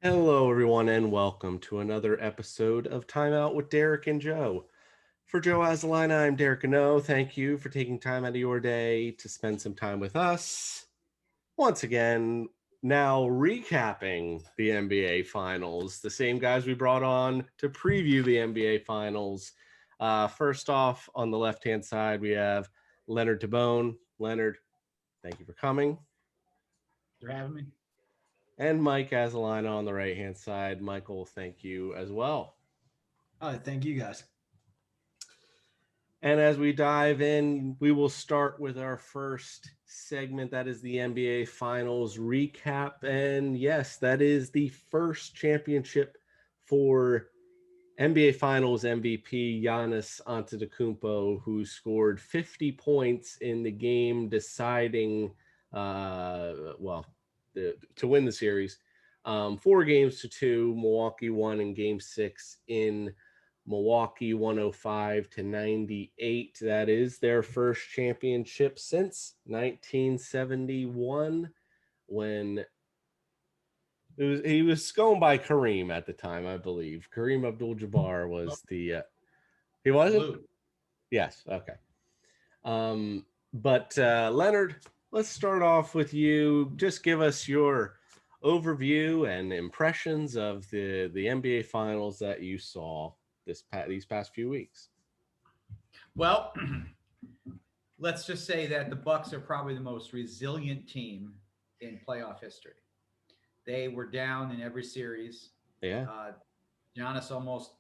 Hello, everyone, and welcome to another episode of Time Out with Derek and Joe. For Joe Azzalina, I'm Derek Ano. Thank you for taking time out of your day to spend some time with us. Once again, now recapping the NBA Finals, the same guys we brought on to preview the NBA Finals. First off, on the left-hand side, we have Leonard Tabone. Leonard, thank you for coming. For having me. And Mike Azzalina on the right-hand side. Michael, thank you as well. All right, thank you guys. And as we dive in, we will start with our first segment. That is the NBA Finals recap. And yes, that is the first championship for NBA Finals MVP Giannis Antetokounmpo, who scored 50 points in the game deciding, to win the series. 4-2. Milwaukee won in Game 6 in Milwaukee, 105-98. That is their first championship since 1971, when he was going by Kareem at the time, I believe. Kareem Abdul-Jabbar was the he wasn't. Salute. Yes, okay. But Leonard, let's start off with you. Just give us your overview and impressions of the NBA Finals that you saw these past few weeks. Well, let's just say that the Bucks are probably the most resilient team in playoff history. They were down in every series. Yeah. Giannis almost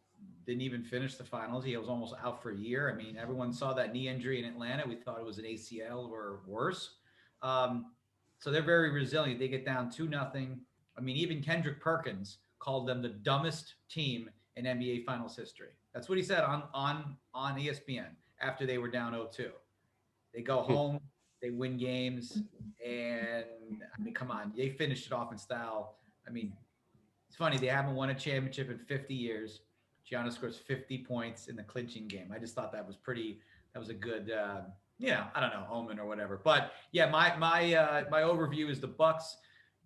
didn't even finish the finals. He was almost out for a year. I mean, everyone saw that knee injury in Atlanta. We thought it was an ACL or worse. So they're very resilient. They get down 2-0. I mean, even Kendrick Perkins called them the dumbest team in NBA Finals history. That's what he said on ESPN after they were down 0-2. They go home, they win games, and I mean, come on, they finished it off in style. I mean, it's funny, they haven't won a championship in 50 years. Giannis scores 50 points in the clinching game. I just thought that was a good, I don't know, omen or whatever. But yeah, my overview is the Bucks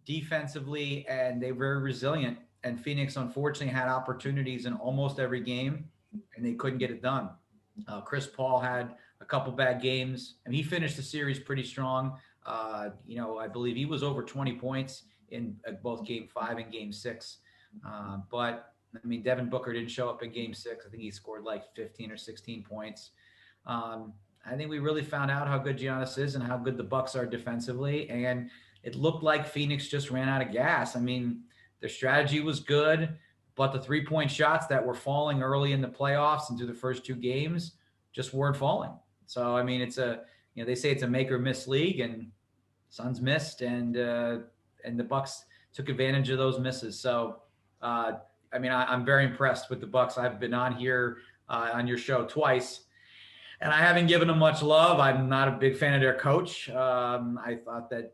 defensively, and they're very resilient. And Phoenix, unfortunately, had opportunities in almost every game, and they couldn't get it done. Chris Paul had a couple bad games, and he finished the series pretty strong. I believe he was over 20 points in both Game 5 and Game 6. But I mean, Devin Booker didn't show up in Game 6. I think he scored like 15 or 16 points. I think we really found out how good Giannis is and how good the Bucks are defensively. And it looked like Phoenix just ran out of gas. I mean, their strategy was good, but the three-point shots that were falling early in the playoffs and through the first two games just weren't falling. So, I mean, they say it's a make or miss league, and Suns missed, and the Bucks took advantage of those misses. So, I'm very impressed with the Bucks. I've been on here on your show twice, and I haven't given them much love. I'm not a big fan of their coach. I thought that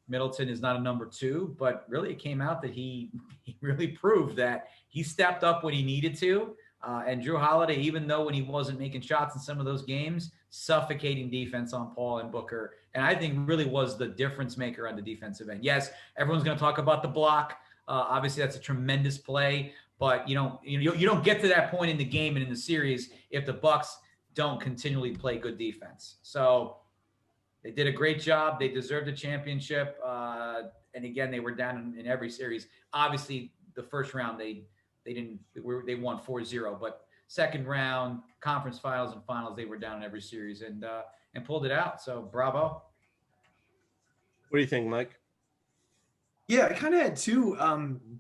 Middleton is not a number 2, but really it came out that he really proved that he stepped up when he needed to. And Drew Holiday, even though when he wasn't making shots in some of those games, suffocating defense on Paul and Booker, and I think really was the difference maker on the defensive end. Yes, everyone's going to talk about the block. Obviously, that's a tremendous play, but you don't get to that point in the game and in the series if the Bucks don't continually play good defense. So they did a great job. They deserved a championship. And again, they were down in every series. Obviously, the first round they won 4-0, but second round, conference finals and finals, they were down in every series and pulled it out. So bravo. What do you think, Mike? Yeah, I kind of had two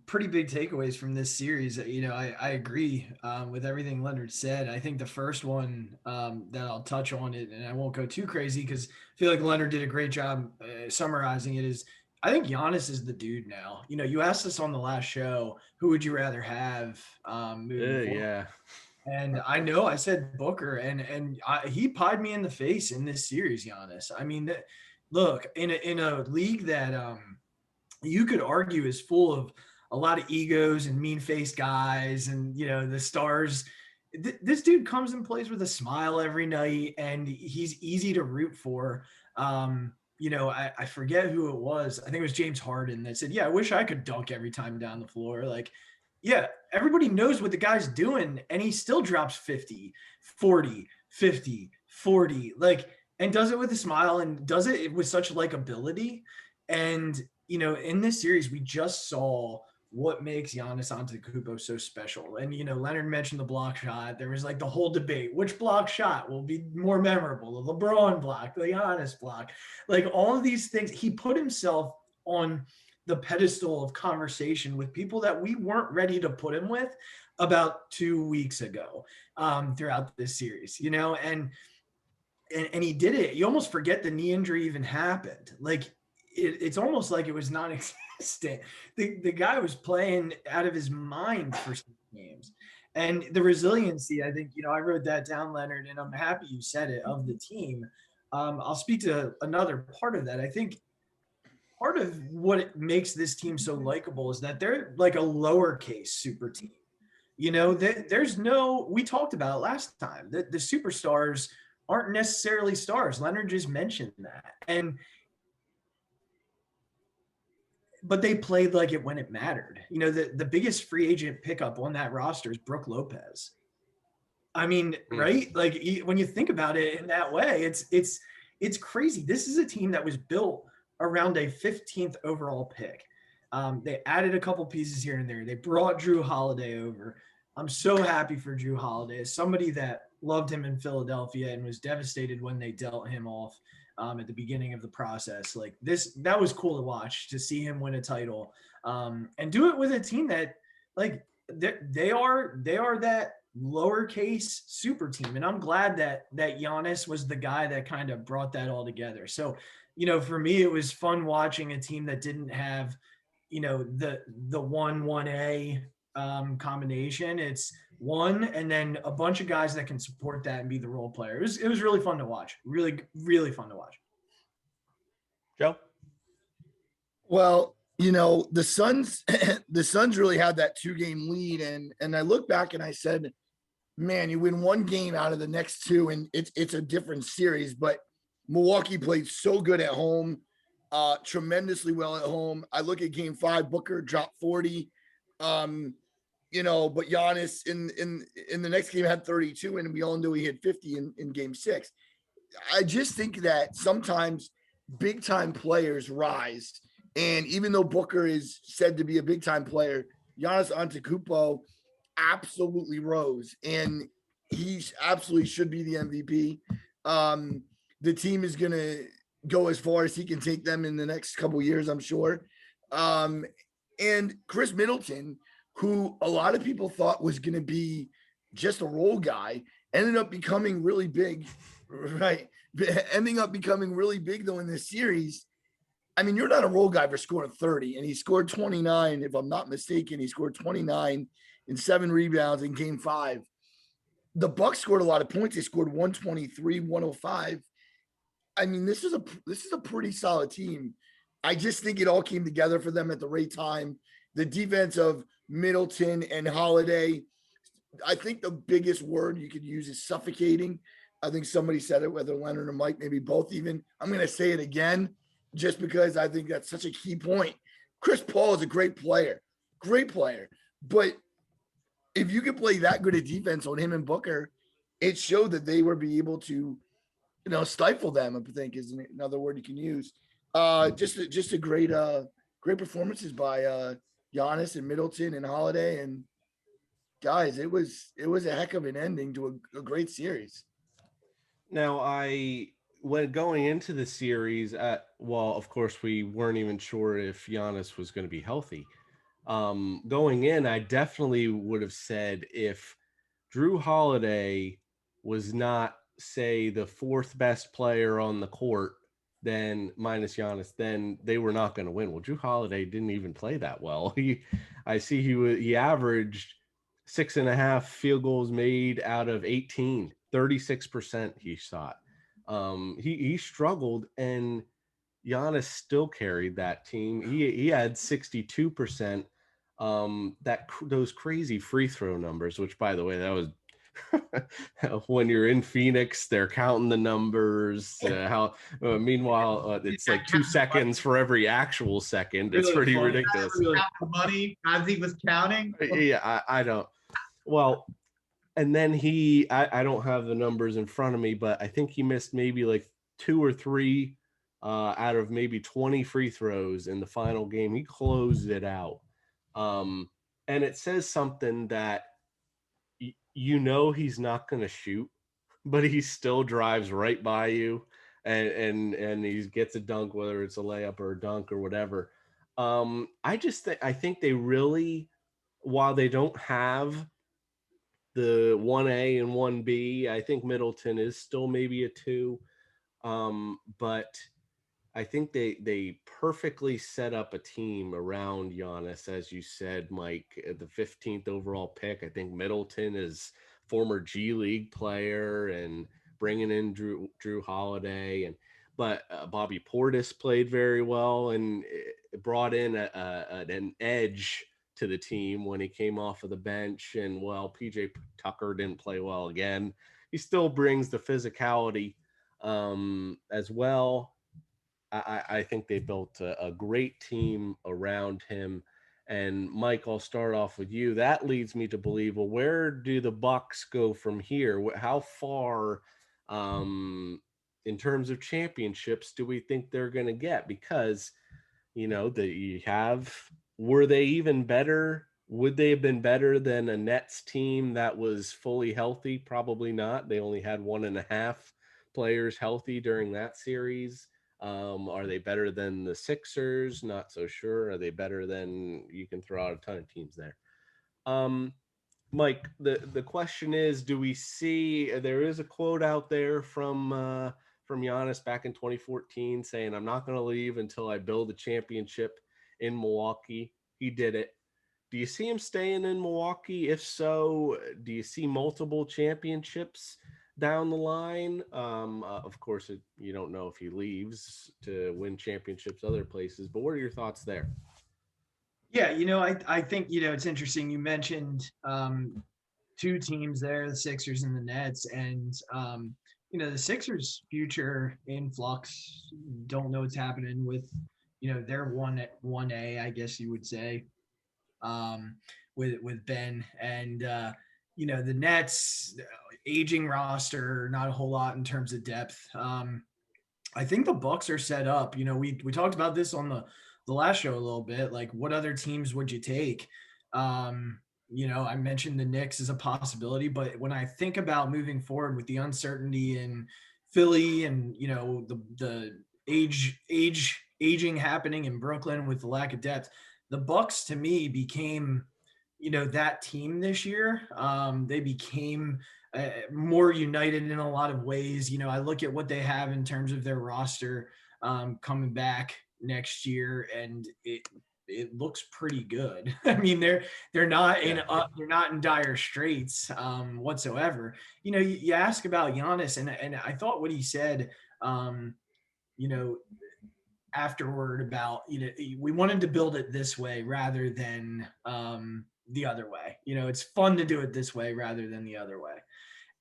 pretty big takeaways from this series. I agree with everything Leonard said. I think the first one that I'll touch on it, and I won't go too crazy because I feel like Leonard did a great job summarizing it, is I think Giannis is the dude now. You asked us on the last show, who would you rather have moving forward? Yeah. And I know I said Booker, and he pied me in the face in this series, Giannis. I mean, look, in a league that you could argue is full of a lot of egos and mean-faced guys and, the stars. This dude comes and plays with a smile every night, and he's easy to root for. I forget who it was. I think it was James Harden that said, yeah, I wish I could dunk every time down the floor. Like, yeah, everybody knows what the guy's doing, and he still drops 50, 40, 50, 40, like, and does it with a smile and does it with such likability. And, in this series, we just saw what makes Giannis Antetokounmpo so special. And, Leonard mentioned the block shot. There was like the whole debate, which block shot will be more memorable, the LeBron block, the Giannis block, like all of these things. He put himself on the pedestal of conversation with people that we weren't ready to put him with about 2 weeks ago throughout this series, and he did it. You almost forget the knee injury even happened. Like it's almost like it was non-existent. The guy was playing out of his mind for some games. And the resiliency, I think, I wrote that down, Leonard, and I'm happy you said it, of the team. I'll speak to another part of that. I think part of what makes this team so likable is that they're like a lowercase super team. There's no, we talked about it last time, that the superstars aren't necessarily stars. Leonard just mentioned that. But they played like it when it mattered. The biggest free agent pickup on that roster is Brooke Lopez. I mean, right? Like when you think about it in that way, it's crazy. This is a team that was built around a 15th overall pick. They added a couple pieces here and there. They brought Drew Holiday over. I'm so happy for Drew Holiday, as somebody that loved him in Philadelphia and was devastated when they dealt him off at the beginning of the process. Like that was cool to watch, to see him win a title and do it with a team that, like, they are that lowercase super team. And I'm glad that Giannis was the guy that kind of brought that all together. So, for me, it was fun watching a team that didn't have, the 1A combination. It's one and then a bunch of guys that can support that and be the role player. It was really fun to watch. Really, really fun to watch. Joe? Well, the Suns the Suns really had that 2-game lead, and I look back and I said, man, you win one game out of the next two and it's a different series. But Milwaukee played so good at home, tremendously well at home. I look at game 5, Booker dropped 40. But Giannis in the next game had 32, and we all knew he had 50 in game 6. I just think that sometimes big time players rise. And even though Booker is said to be a big time player, Giannis Antetokounmpo absolutely rose, and he absolutely should be the MVP. The team is going to go as far as he can take them in the next couple of years, I'm sure. And Chris Middleton, who a lot of people thought was going to be just a role guy, ended up becoming really big, right? Ending up becoming really big, though, in this series. I mean, you're not a role guy for scoring 30, and he scored 29, if I'm not mistaken. He scored 29 and 7 rebounds in game 5. The Bucks scored a lot of points. They scored 123, 105. I mean, this is a pretty solid team. I just think it all came together for them at the right time. The defense of Middleton and Holiday, I think the biggest word you could use is suffocating. I think somebody said it, whether Leonard or Mike, maybe both even. I'm going to say it again just because I think that's such a key point. Chris Paul is a great player. But if you could play that good a defense on him and Booker, it showed that they would be able to, stifle them, I think is another word you can use. Just a great performances by Giannis and Middleton and Holiday, and guys, it was a heck of an ending to a great series. Now, when going into the series, of course, we weren't even sure if Giannis was going to be healthy. Going in, I definitely would have said if Drew Holiday was not, say, the 4th best player on the court, then minus Giannis, then they were not going to win. Well, Drew Holiday didn't even play that well. He averaged 6.5 field goals made out of 18, 36% he shot. He struggled, and Giannis still carried that team. He had 62%. Those crazy free throw numbers, which, by the way, that was when you're in Phoenix, they're counting the numbers. Meanwhile, it's like 2 seconds for every actual second. It's Really pretty funny. ridiculous. Count the money as he was counting. Yeah, I don't. Well, and then I don't have the numbers in front of me, but I think he missed maybe like 2 or 3 out of maybe 20 free throws in the final game. He closed it out. And it says something that he's not going to shoot, but he still drives right by you and he gets a dunk, whether it's a layup or a dunk or whatever. I think they really, while they don't have the 1A and 1B, I think Middleton is still maybe a 2. But I think they perfectly set up a team around Giannis, as you said, Mike, the 15th overall pick. I think Middleton is former G League player and bringing in Drew Holiday, but Bobby Portis played very well and it brought in an edge to the team when he came off of the bench. And while PJ Tucker didn't play well again, he still brings the physicality as well. I think they built a great team around him. And Mike, I'll start off with you. That leads me to believe, well, where do the Bucks go from here? How far, in terms of championships, do we think they're going to get? Because, were they even better? Would they have been better than a Nets team that was fully healthy? Probably not. They only had 1.5 players healthy during that series. Are they better than the Sixers? Not so sure. Are they better than, you can throw out a ton of teams there. Mike, the question is, do we see, there is a quote out there from Giannis back in 2014 saying, I'm not going to leave until I build a championship in Milwaukee. He did it. Do you see him staying in Milwaukee? If so, do you see multiple championships down the line? Of course, you don't know if he leaves to win championships other places, but what are your thoughts there? Yeah, I think, it's interesting. You mentioned 2 teams there, the Sixers and the Nets, and the Sixers' future in flux. Don't know what's happening with, their 1A, I guess you would say, with Ben, and the Nets, aging roster, not a whole lot in terms of depth. I think the Bucks are set up. We talked about this on the last show a little bit. Like, what other teams would you take? I mentioned the Knicks as a possibility, but when I think about moving forward with the uncertainty in Philly and the aging happening in Brooklyn with the lack of depth, the Bucks to me became that team this year. They became more united in a lot of ways. I look at what they have in terms of their roster coming back next year, and it looks pretty good. I mean, they're not in dire straits whatsoever. You ask about Giannis, and I thought what he said, afterward about, we wanted to build it this way rather than the other way. It's fun to do it this way rather than the other way.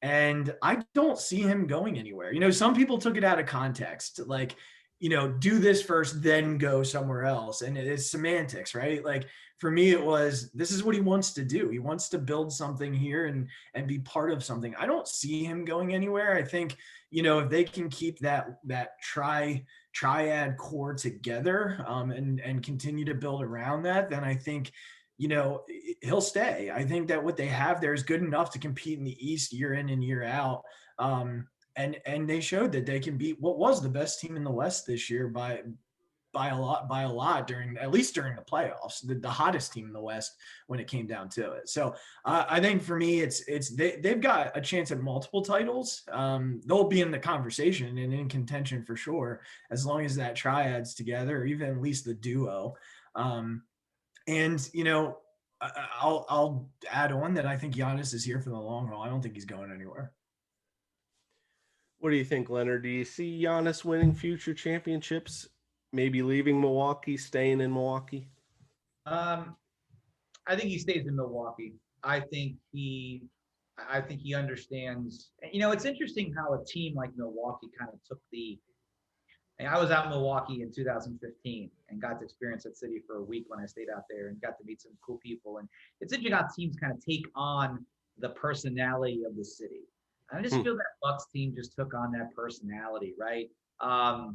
And I don't see him going anywhere. Some people took it out of context, like, do this first, then go somewhere else. And it's semantics, right? Like, for me, it was, this is what he wants to do. He wants to build something here and be part of something. I don't see him going anywhere. I think, if they can keep that triad core together and continue to build around that, then I think, he'll stay. I think that what they have there is good enough to compete in the East year in and year out. And they showed that they can beat what was the best team in the West this year by a lot during, at least during the playoffs, the hottest team in the West when it came down to it. So I think for me, they've got a chance at multiple titles. They'll be in the conversation and in contention for sure, as long as that triad's together, or even at least the duo. And I'll add on that I think Giannis is here for the long haul. I don't think he's going anywhere. What do you think, Leonard? Do you see Giannis winning future championships? Maybe leaving Milwaukee, staying in Milwaukee? I think he stays in Milwaukee. I think he I think he understands. You know, it's interesting how a team like Milwaukee kind of took the. I was out in Milwaukee in 2015 and got to experience that city for a week when I stayed out there and got to meet some cool people. And it's interesting how teams kind of take on the personality of the city. I just feel that Bucks team just took on that personality, right?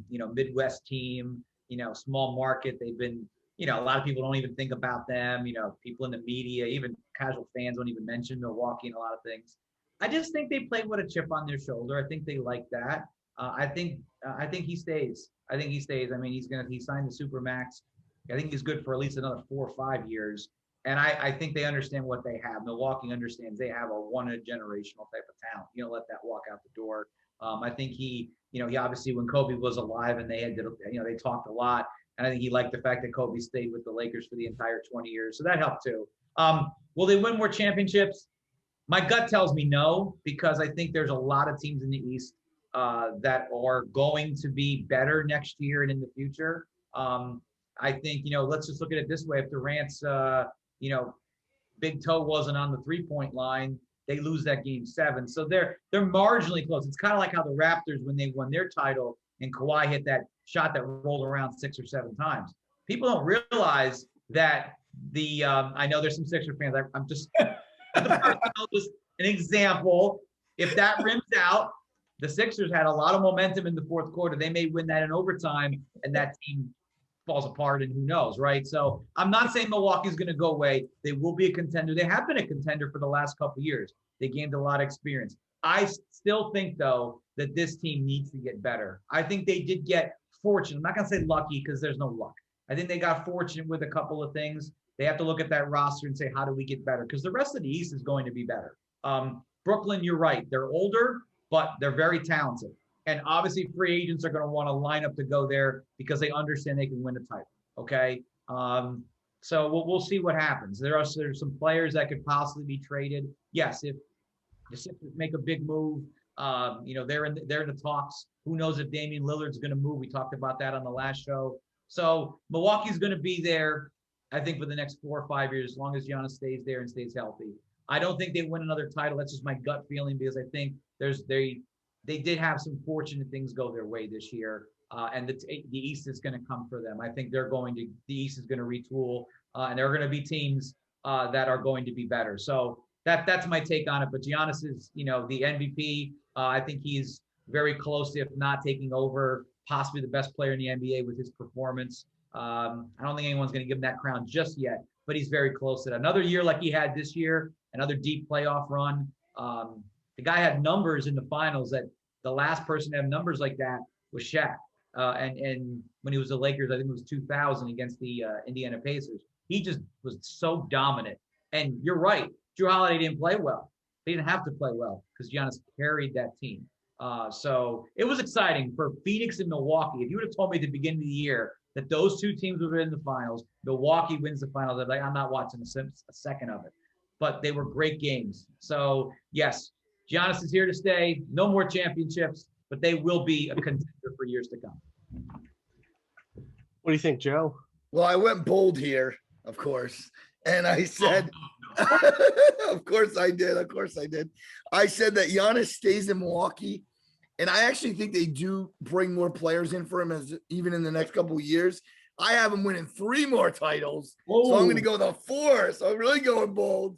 You know, Midwest team, you know, small market. They've been, you know, a lot of people don't even think about them. You know, people in the media, even casual fans don't even mention Milwaukee and a lot of things. I just think they play with a chip on their shoulder. I think they like that. I think he stays. I think he stays. I mean, he signed the super max. I think he's good for at least another 4 or 5 years. And I think they understand what they have. Milwaukee understands they have a one-generational type of talent. You know, let that walk out the door. I think he obviously when Kobe was alive and they talked a lot. And I think he liked the fact that Kobe stayed with the Lakers for the entire 20 years. So that helped too. Will they win more championships? My gut tells me no, because I think there's a lot of teams in the East that are going to be better next year and in the future. I think, let's just look at it this way. If Durant's, big toe wasn't on the 3-point line, they lose that game 7. So they're marginally close. It's kind of like how the Raptors, when they won their title and Kawhi hit that shot that rolled around 6 or 7 times. People don't realize that I know there's some Sixer fans. I'm just just an example. If that rims out, the Sixers had a lot of momentum in the fourth quarter. They may win that in overtime, and that team falls apart, and who knows, right? So I'm not saying Milwaukee's going to go away. They will be a contender. They have been a contender for the last couple of years. They gained a lot of experience. I still think, though, that this team needs to get better. I think they did get fortunate. I'm not going to say lucky because there's no luck. I think they got fortunate with a couple of things. They have to look at that roster and say, how do we get better? Because the rest of the East is going to be better. Brooklyn, you're right. They're older, but they're very talented. And obviously free agents are going to want to line up to go there because they understand they can win a title. Okay. So we'll see what happens. There's some players that could possibly be traded. Yes. If the Sixers make a big move, they're in the talks. Who knows if Damian Lillard's going to move? We talked about that on the last show. So Milwaukee's going to be there, I think, for the next 4 or 5 years, as long as Giannis stays there and stays healthy. I don't think they win another title. That's just my gut feeling, because I think they did have some fortunate things go their way this year, and the East is going to come for them. I think the East is going to retool, and there are going to be teams that are going to be better. So that's my take on it. But Giannis is, the MVP. I think he's very close to, if not taking over, possibly the best player in the NBA with his performance. I don't think anyone's going to give him that crown just yet, but he's very close to that. Another year like he had this year, another deep playoff run. The guy had numbers in the finals that the last person to have numbers like that was Shaq. And when he was the Lakers, I think it was 2000 against the Indiana Pacers. He just was so dominant. And you're right, Jrue Holiday didn't play well. He didn't have to play well because Giannis carried that team. So it was exciting for Phoenix and Milwaukee. If you would have told me at the beginning of the year that those two teams would be in the finals, Milwaukee wins the finals, I'm like, I'm not watching a second of it. But they were great games. So, yes, Giannis is here to stay. No more championships, but they will be a contender for years to come. What do you think, Joe? Well, I went bold here, of course. And I said, of course I did. Of course I did. I said that Giannis stays in Milwaukee. And I actually think they do bring more players in for him even in the next couple of years. I have him winning 3 more titles. So I'm going to go the 4. So I'm really going bold.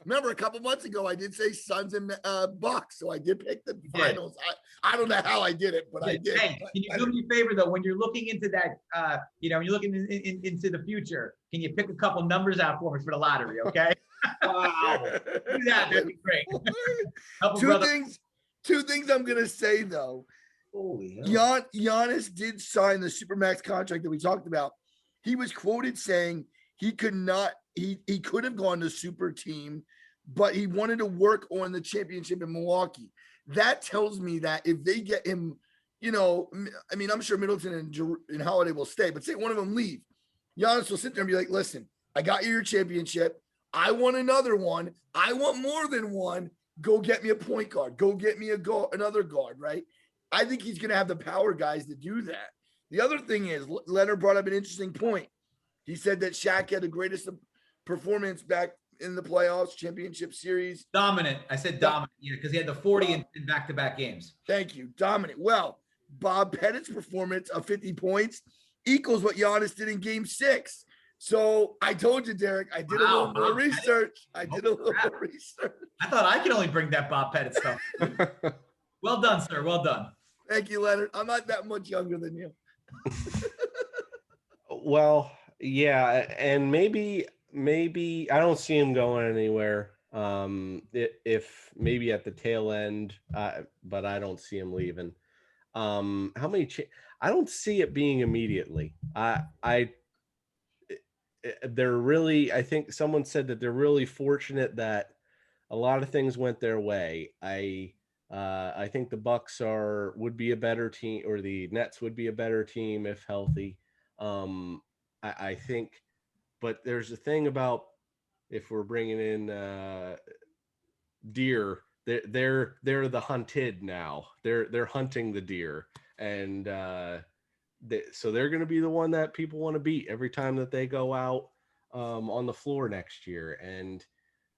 Remember a couple months ago, I did say Suns and Bucks. So I did pick the finals. I don't know how I did it, but I did. Hey, can you do me a favor, though? When you're looking into that, when you're looking into the future, can you pick a couple numbers out for me for the lottery, okay? Wow. Do that. That'd be great. Two things I'm going to say, though. Holy hell. Giannis did sign the Supermax contract that we talked about. He was quoted saying he could have gone to super team, but he wanted to work on the championship in Milwaukee. That tells me that if they get him, I'm sure Middleton and Holiday will stay, but say one of them leave. Giannis will sit there and be like, listen, I got you your championship. I want another one. I want more than one. Go get me a point guard. Go get me another guard, right? I think he's going to have the power guys to do that. The other thing is, Leonard brought up an interesting point. He said that Shaq had the greatest performance back in the playoffs, championship series. Dominant. I said dominant, because he had the 40 in back-to-back games. Thank you. Dominant. Well, Bob Pettit's performance of 50 points equals what Giannis did in game 6. So I told you, Derek, I did a little more research. I thought I could only bring that Bob Pettit stuff. Well done, sir. Well done. Thank you, Leonard. I'm not that much younger than you. Well, yeah, and maybe I don't see him going anywhere. If maybe at the tail end, but I don't see him leaving. How many? I don't see it being immediately. They're really. I think someone said that they're really fortunate that a lot of things went their way. I think the Bucks would be a better team, or the Nets would be a better team if healthy. I think, but there's a thing about if we're bringing in deer, they're the hunted now. They're hunting the deer, and so they're going to be the one that people want to beat every time that they go out on the floor next year. And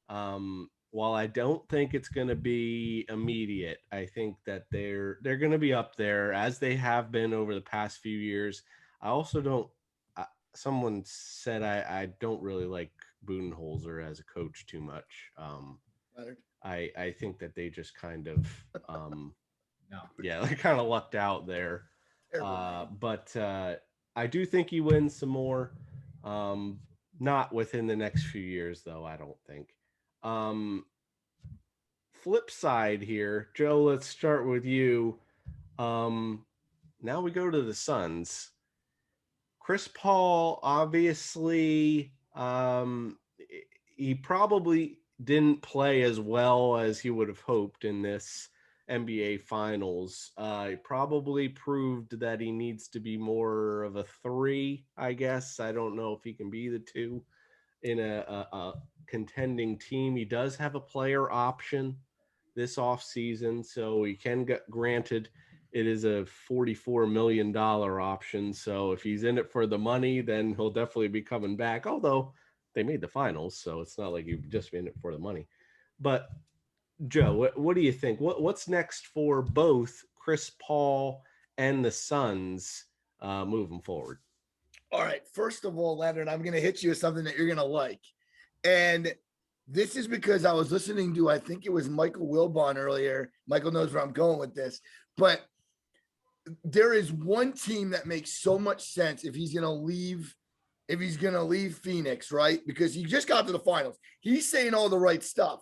while I don't think it's going to be immediate, I think that they're going to be up there as they have been over the past few years. I also don't. Someone said I don't really like Budenholzer as a coach too much. I think that they just kind of they kind of lucked out there. But I do think he wins some more. Not within the next few years, though. I don't think. Flip side here, Joe. Let's start with you. Now we go to the Suns. Chris Paul, obviously, he probably didn't play as well as he would have hoped in this NBA Finals. He probably proved that he needs to be more of a 3, I guess. I don't know if he can be the 2 in a contending team. He does have a player option this offseason, so he can get granted. It is a $44 million option. So if he's in it for the money, then he'll definitely be coming back. Although they made the finals, so it's not like you've just been in it for the money. But Joe, what do you think? What's next for both Chris Paul and the Suns moving forward? All right. First of all, Leonard, I'm going to hit you with something that you're going to like. And this is because I was listening to, I think it was Michael Wilbon earlier. Michael knows where I'm going with this. But there is one team that makes so much sense if he's going to leave Phoenix, right? Because he just got to the finals. He's saying all the right stuff.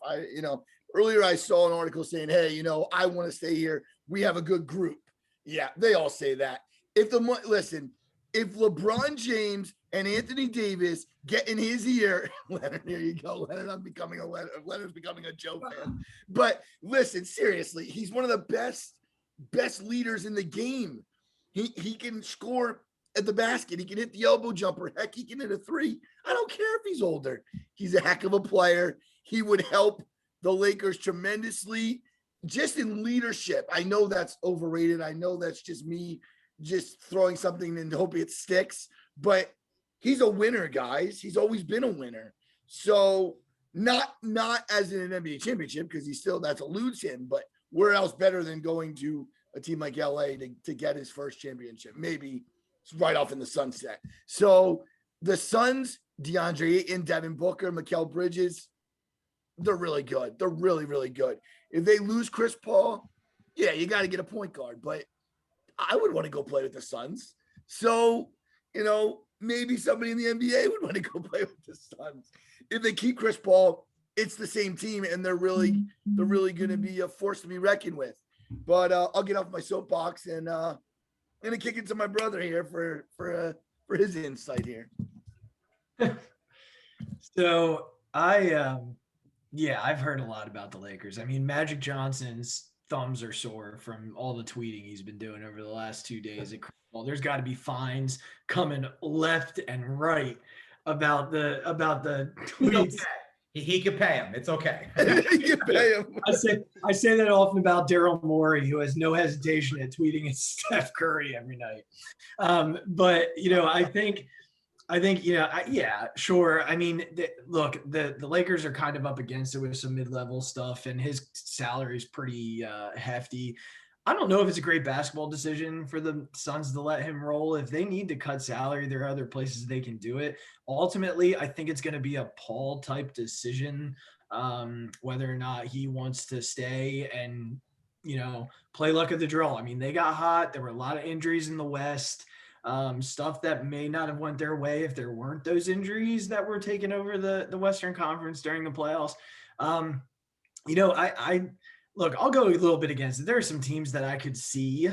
Earlier I saw an article saying, hey, I want to stay here. We have a good group. Yeah, they all say that. If LeBron James and Anthony Davis get in his ear, Leonard, here you go. Leonard, Leonard's becoming a Joe fan. But listen, seriously, he's one of the best leaders in the game. He can score at the basket. He can hit the elbow jumper. Heck, he can hit a 3. I don't care if he's older. He's a heck of a player. He would help the Lakers tremendously just in leadership. I know that's overrated. I know that's just me just throwing something and hoping it sticks, but he's a winner, guys. He's always been a winner. So not as in an NBA championship, because that's eludes him, but where else better than going to a team like LA to get his first championship? Maybe it's right off in the sunset. So the Suns, DeAndre Ayton, Devin Booker, Mikal Bridges, they're really good. They're really, really good. If they lose Chris Paul, yeah, you got to get a point guard, but I would want to go play with the Suns. So, maybe somebody in the NBA would want to go play with the Suns. If they keep Chris Paul, it's the same team, and they're really going to be a force to be reckoned with. But I'll get off my soapbox and I'm going to kick it to my brother here for his insight here. So I've heard a lot about the Lakers. I mean, Magic Johnson's thumbs are sore from all the tweeting he's been doing over the last 2 days. There's got to be fines coming left and right about the tweets. He could pay him. It's okay. You pay him. I say that often about Daryl Morey, who has no hesitation at tweeting at Steph Curry every night. But I think I think, yeah, sure. I mean, look, the Lakers are kind of up against it with some mid-level stuff, and his salary is pretty hefty. I don't know if it's a great basketball decision for the Suns to let him roll. If they need to cut salary, there are other places they can do it. Ultimately, I think it's going to be a Paul type decision, whether or not he wants to stay and, play luck of the draw. I mean, they got hot. There were a lot of injuries in the West. Stuff that may not have went their way if there weren't those injuries that were taking over the Western Conference during the playoffs. I look, I'll go a little bit against it. There are some teams that I could see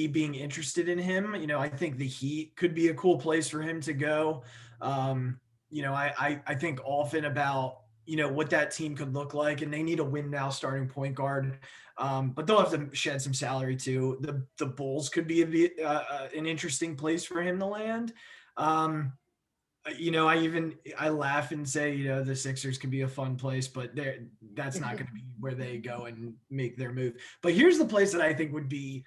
being interested in him. I think the Heat could be a cool place for him to go. I think often about what that team could look like, and they need a win now starting point guard. But they'll have to shed some salary too. The Bulls could be an interesting place for him to land. I laugh and say, the Sixers could be a fun place, but that's not going to be where they go and make their move. But here's the place that I think would be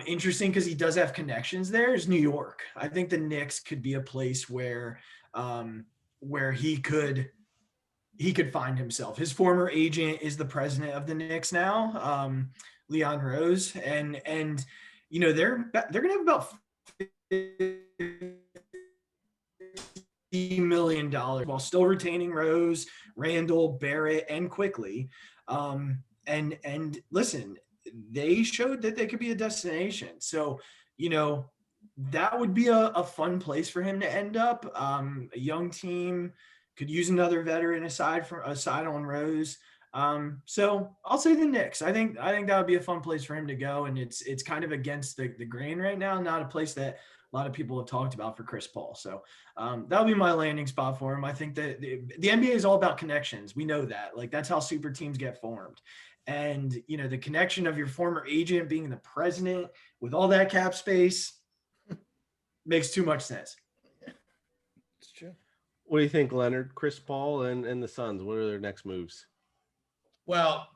interesting, because he does have connections there, is New York. I think the Knicks could be a place where he could find himself. His former agent is the president of the Knicks now, Leon Rose, and they're going to have about $50 million while still retaining Rose, Randall, Barrett, and Quickly. And listen, they showed that they could be a destination. So, that would be a fun place for him to end up. A young team could use another veteran aside on Rose. So I'll say the Knicks. I think that would be a fun place for him to go. And it's kind of against the grain right now. Not a place that a lot of people have talked about for Chris Paul. So that'll be my landing spot for him. I think that the NBA is all about connections. We know that. Like, that's how super teams get formed. And, the connection of your former agent being the president with all that cap space makes too much sense. It's true. What do you think, Leonard? Chris Paul and the Suns, what are their next moves? Well,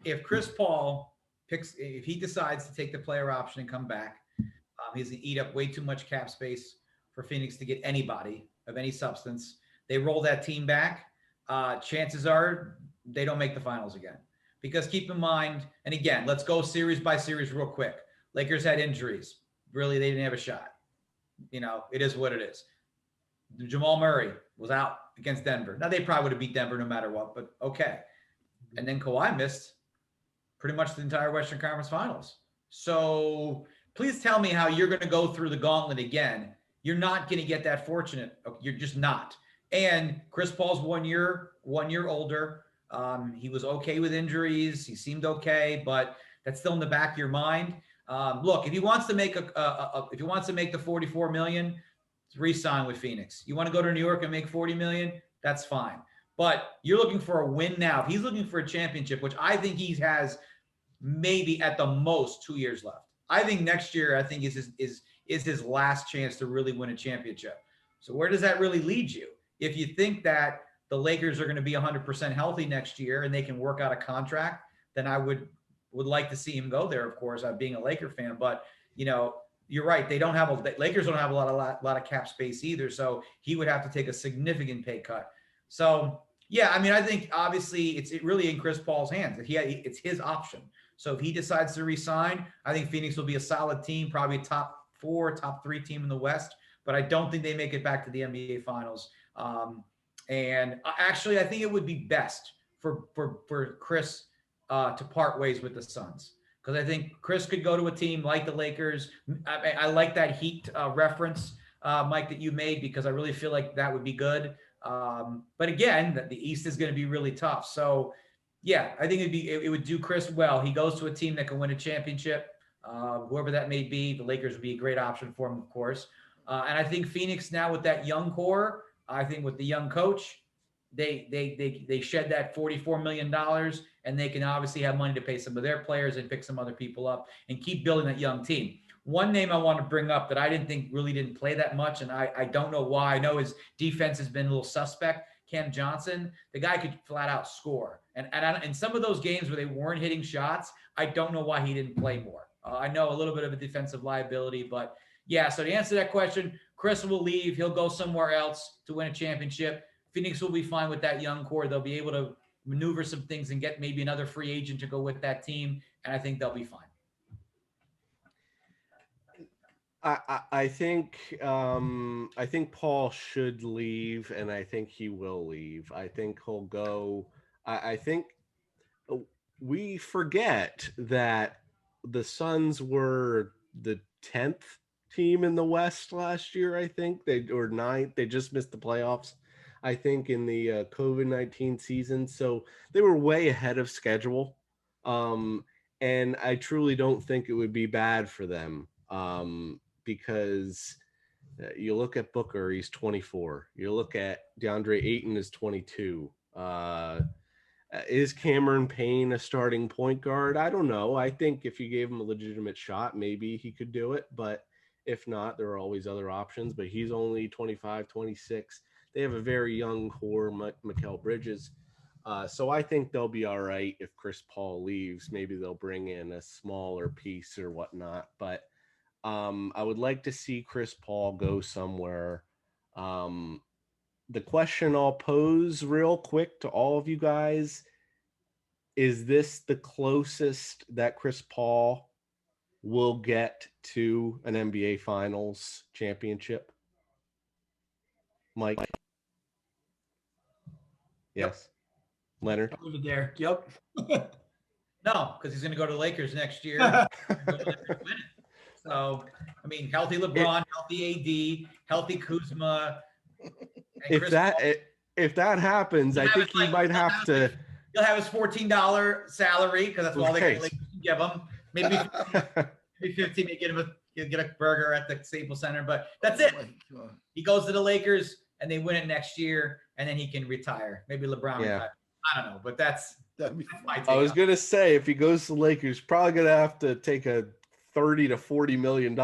if Chris Paul if he decides to take the player option and come back, he's going to eat up way too much cap space for Phoenix to get anybody of any substance. They roll that team back. Chances are they don't make the finals again. Because keep in mind, and again, let's go series by series real quick. Lakers had injuries. Really, they didn't have a shot. It is what it is. Jamal Murray was out against Denver. Now, they probably would have beat Denver no matter what, but okay. And then Kawhi missed pretty much the entire Western Conference Finals. So please tell me how you're going to go through the gauntlet again. You're not going to get that fortunate. You're just not. And Chris Paul's 1 year older. He was okay with injuries. He seemed okay, but that's still in the back of your mind. Look, if he wants to make if he wants to make the $44 million, re-sign with Phoenix. You want to go to New York and make $40 million? That's fine. But you're looking for a win now. If he's looking for a championship, which I think he has maybe at the most 2 years left. I think next year, is his last chance to really win a championship. So where does that really lead you? If you think that the Lakers are going to be 100% healthy next year and they can work out a contract, then I would like to see him go there, of course, being a Laker fan. But, you're right. Lakers don't have a lot of cap space either. So he would have to take a significant pay cut. So, yeah, I think obviously it's really in Chris Paul's hands. It's his option. So if he decides to resign, I think Phoenix will be a solid team, probably a top 4, top 3 team in the West. But I don't think they make it back to the NBA Finals. And actually, I think it would be best for Chris to part ways with the Suns. Because I think Chris could go to a team like the Lakers. I like that Heat reference, Mike, that you made, because I really feel like that would be good. But again, the East is going to be really tough. So, yeah, I think it would do Chris well. He goes to a team that can win a championship, whoever that may be. The Lakers would be a great option for him, of course. And I think Phoenix now with that young core, I think with the young coach, they shed that $44 million, and they can obviously have money to pay some of their players and pick some other people up and keep building that young team. One name I want to bring up that I didn't play that much, and I don't know why. I know his defense has been a little suspect. Cam Johnson, the guy could flat out score. And in some of those games where they weren't hitting shots, I don't know why he didn't play more. I know a little bit of a defensive liability, but Yeah, so to answer that question, Chris will leave. He'll go somewhere else to win a championship. Phoenix will be fine with that young core. They'll be able to maneuver some things and get maybe another free agent to go with that team, and I think they'll be fine. I think Paul should leave, and I think he will leave. I think he'll go. I think we forget that the Suns were the 10th team in the West last year. I think they or ninth. They just missed the playoffs. I think in the COVID-19 season, so they were way ahead of schedule. And I truly don't think it would be bad for them. Because you look at Booker, he's 24. You look at DeAndre Ayton is 22. Is Cameron Payne a starting point guard? I don't know. I think if you gave him a legitimate shot, maybe he could do it. But if not, there are always other options. But he's only 25, 26. They have a very young core, Mikal Bridges. So I think they'll be all right if Chris Paul leaves. Maybe they'll bring in a smaller piece or whatnot. But I would like to see Chris Paul go somewhere. The question I'll pose real quick to all of you guys, is this the closest that Chris Paul will get to an NBA Finals championship? Mike? Yes. Leonard? Over there. Yep. No, because he's going to go to the Lakers next year. So, I mean, healthy LeBron, healthy AD, healthy Kuzma. If that happens, I think he might have to. He'll have his $14 salary because that's all they can give him. Maybe 15 to get a burger at the Staples Center, but that's it. He goes to the Lakers and they win it next year, and then he can retire. Maybe LeBron retire. I don't know, but that's my take. I was gonna say if he goes to the Lakers, probably gonna have to take a $30 to $40 million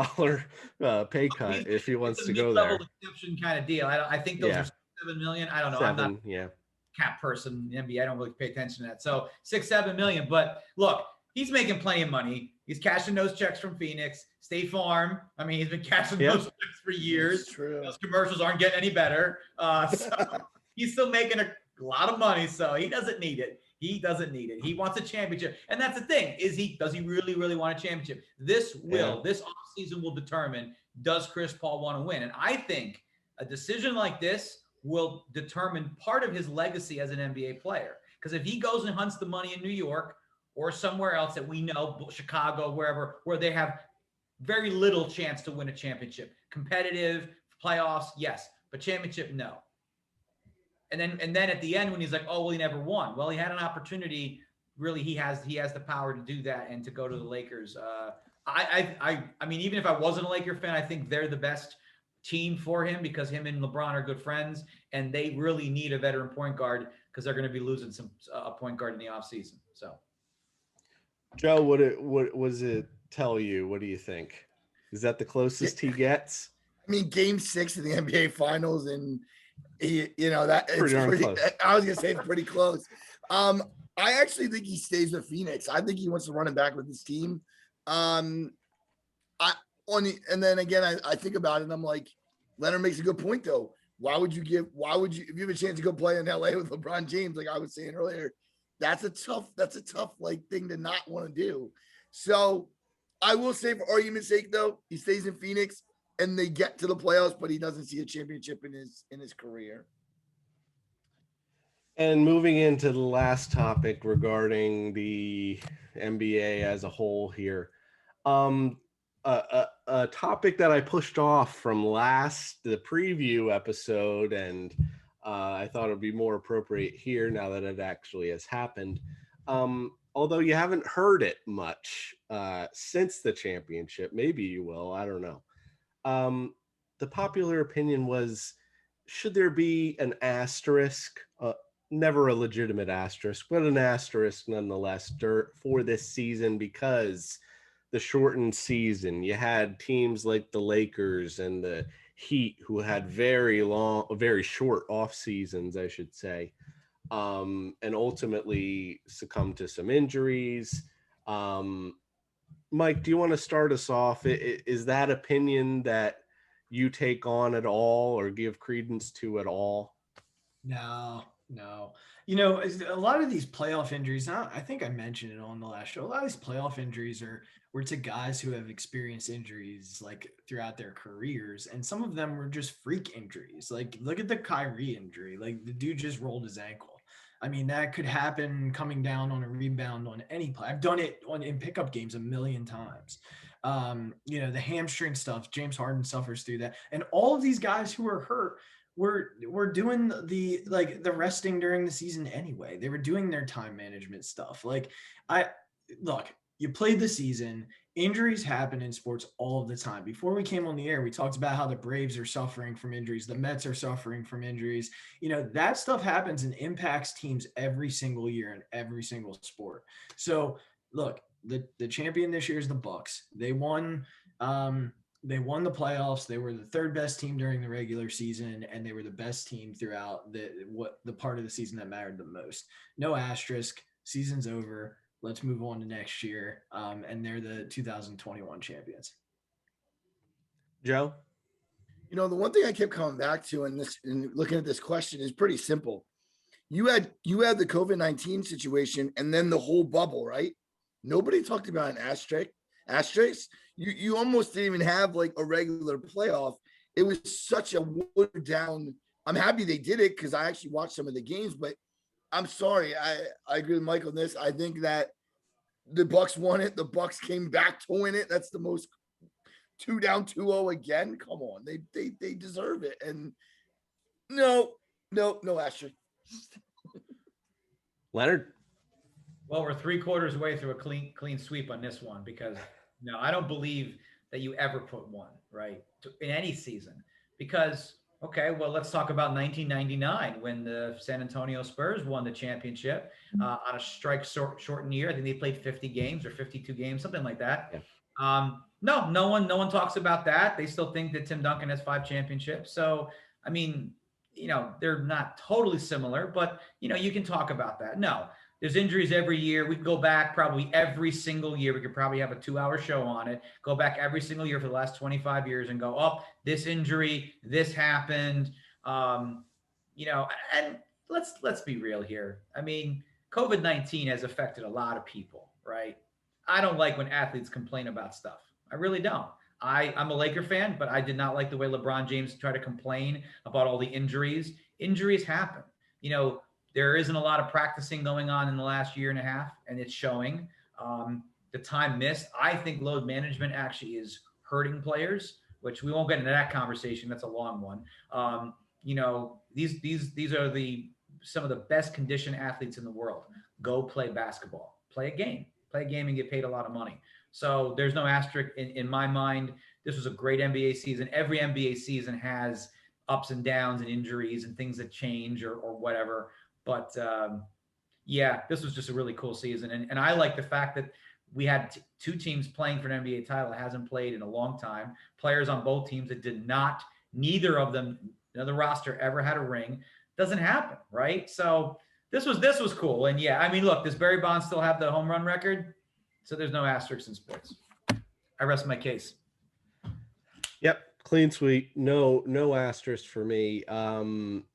pay cut if he wants to go there. Exception kind of deal. I think those are $7 million. I don't know. I'm not cap person in the NBA. I don't really pay attention to that. So $6-7 million. But look, he's making plenty of money. He's cashing those checks from Phoenix, State Farm. I mean, he's been cashing those checks for years. True. Those commercials aren't getting any better. So he's still making a lot of money. So he doesn't need it. He doesn't need it. He wants a championship. And that's the thing. Does he really, really want a championship? This offseason will determine, does Chris Paul want to win? And I think a decision like this will determine part of his legacy as an NBA player. Because if he goes and hunts the money in New York or somewhere else that we know, Chicago, wherever, where they have very little chance to win a championship. Competitive, playoffs, yes. But championship, no. And then at the end, when he's like, oh, well, he never won. Well, he had an opportunity. Really, he has the power to do that and to go to the Lakers. I mean, even if I wasn't a Laker fan, I think they're the best team for him because him and LeBron are good friends, and they really need a veteran point guard because they're going to be losing a point guard in the offseason. So, Joe, what was it tell you? What do you think? Is that the closest he gets? I mean, Game 6 of the NBA Finals, and that it's pretty close. I was gonna say it's pretty close. I actually think he stays with Phoenix. I think he wants to run it back with his team. And then again, I think about it and I'm like, Leonard makes a good point though. Why would you if you have a chance to go play in LA with LeBron James, like I was saying earlier, that's a tough like thing to not want to do. So I will say, for argument's sake though, he stays in Phoenix and they get to the playoffs, but he doesn't see a championship in his career. And moving into the last topic regarding the NBA as a whole here, a topic that I pushed off from the preview episode, and I thought it would be more appropriate here now that it actually has happened. Although you haven't heard it much since the championship, maybe you will, I don't know. The popular opinion was, should there be an asterisk, never a legitimate asterisk, but an asterisk nonetheless for this season because the shortened season, you had teams like the Lakers and the Heat who had very short off seasons, I should say, and ultimately succumbed to some injuries. Mike, do you want to start us off? Is that opinion that you take on at all or give credence to at all? No. A lot of these playoff injuries, I think I mentioned it on the last show. A lot of these playoff injuries were to guys who have experienced injuries like throughout their careers. And some of them were just freak injuries. Like look at the Kyrie injury. Like the dude just rolled his ankle. I mean, that could happen coming down on a rebound on any play. I've done it in pickup games a million times. The hamstring stuff, James Harden suffers through that. And all of these guys who are hurt we're doing the resting during the season anyway. They were doing their time management stuff. You played the season. Injuries happen in sports all the time. Before we came on the air, we talked about how the Braves are suffering from injuries. The Mets are suffering from injuries. That stuff happens and impacts teams every single year in every single sport. So look, the champion this year is the Bucks. They won the playoffs. They were the third best team during the regular season, and they were the best team throughout the part of the season that mattered the most. No asterisk. Season's over. Let's move on to next year. And they're the 2021 champions. Joe? The one thing I kept coming back to in looking at this question is pretty simple. You had the COVID-19 situation and then the whole bubble, right? Nobody talked about an asterisk. You almost didn't even have like a regular playoff. It was such a watered down. I'm happy they did it because I actually watched some of the games, but I'm sorry. I agree with Mike on this. I think that the Bucks won it. The Bucks came back to win it. That's the most 2 down 2-0 again. Come on. They deserve it. And no asterisk. Leonard? Well, we're 3/4 away through a clean sweep on this one because no, I don't believe that you ever put one right in any season because, okay, well, let's talk about 1999 when the San Antonio Spurs won the championship on a shortened year. I think they played 50 games or 52 games, something like that. Yeah. No one talks about that. They still think that Tim Duncan has 5 championships. So, I mean, they're not totally similar, but, you can talk about that. No. There's injuries every year. We could go back probably every single year. We could probably have a 2-hour show on it. Go back every single year for the last 25 years and go, oh, this injury, this happened. And let's be real here. I mean, COVID-19 has affected a lot of people, right? I don't like when athletes complain about stuff. I really don't. I'm a Laker fan, but I did not like the way LeBron James tried to complain about all the injuries. Injuries happen. There isn't a lot of practicing going on in the last year and a half, and it's showing. The time missed. I think load management actually is hurting players, which we won't get into that conversation. That's a long one. These are some of the best conditioned athletes in the world. Go play basketball. Play a game and get paid a lot of money. So there's no asterisk in my mind. This was a great NBA season. Every NBA season has ups and downs and injuries and things that change or whatever. But this was just a really cool season. And I like the fact that we had 2 teams playing for an NBA title. It hasn't played in a long time. Players on both teams that neither of them, the roster ever had a ring. Doesn't happen, right? So this was cool. And yeah, I mean, look, does Barry Bonds still have the home run record? So there's no asterisks in sports. I rest my case. Yep. Clean sweep. No asterisk for me.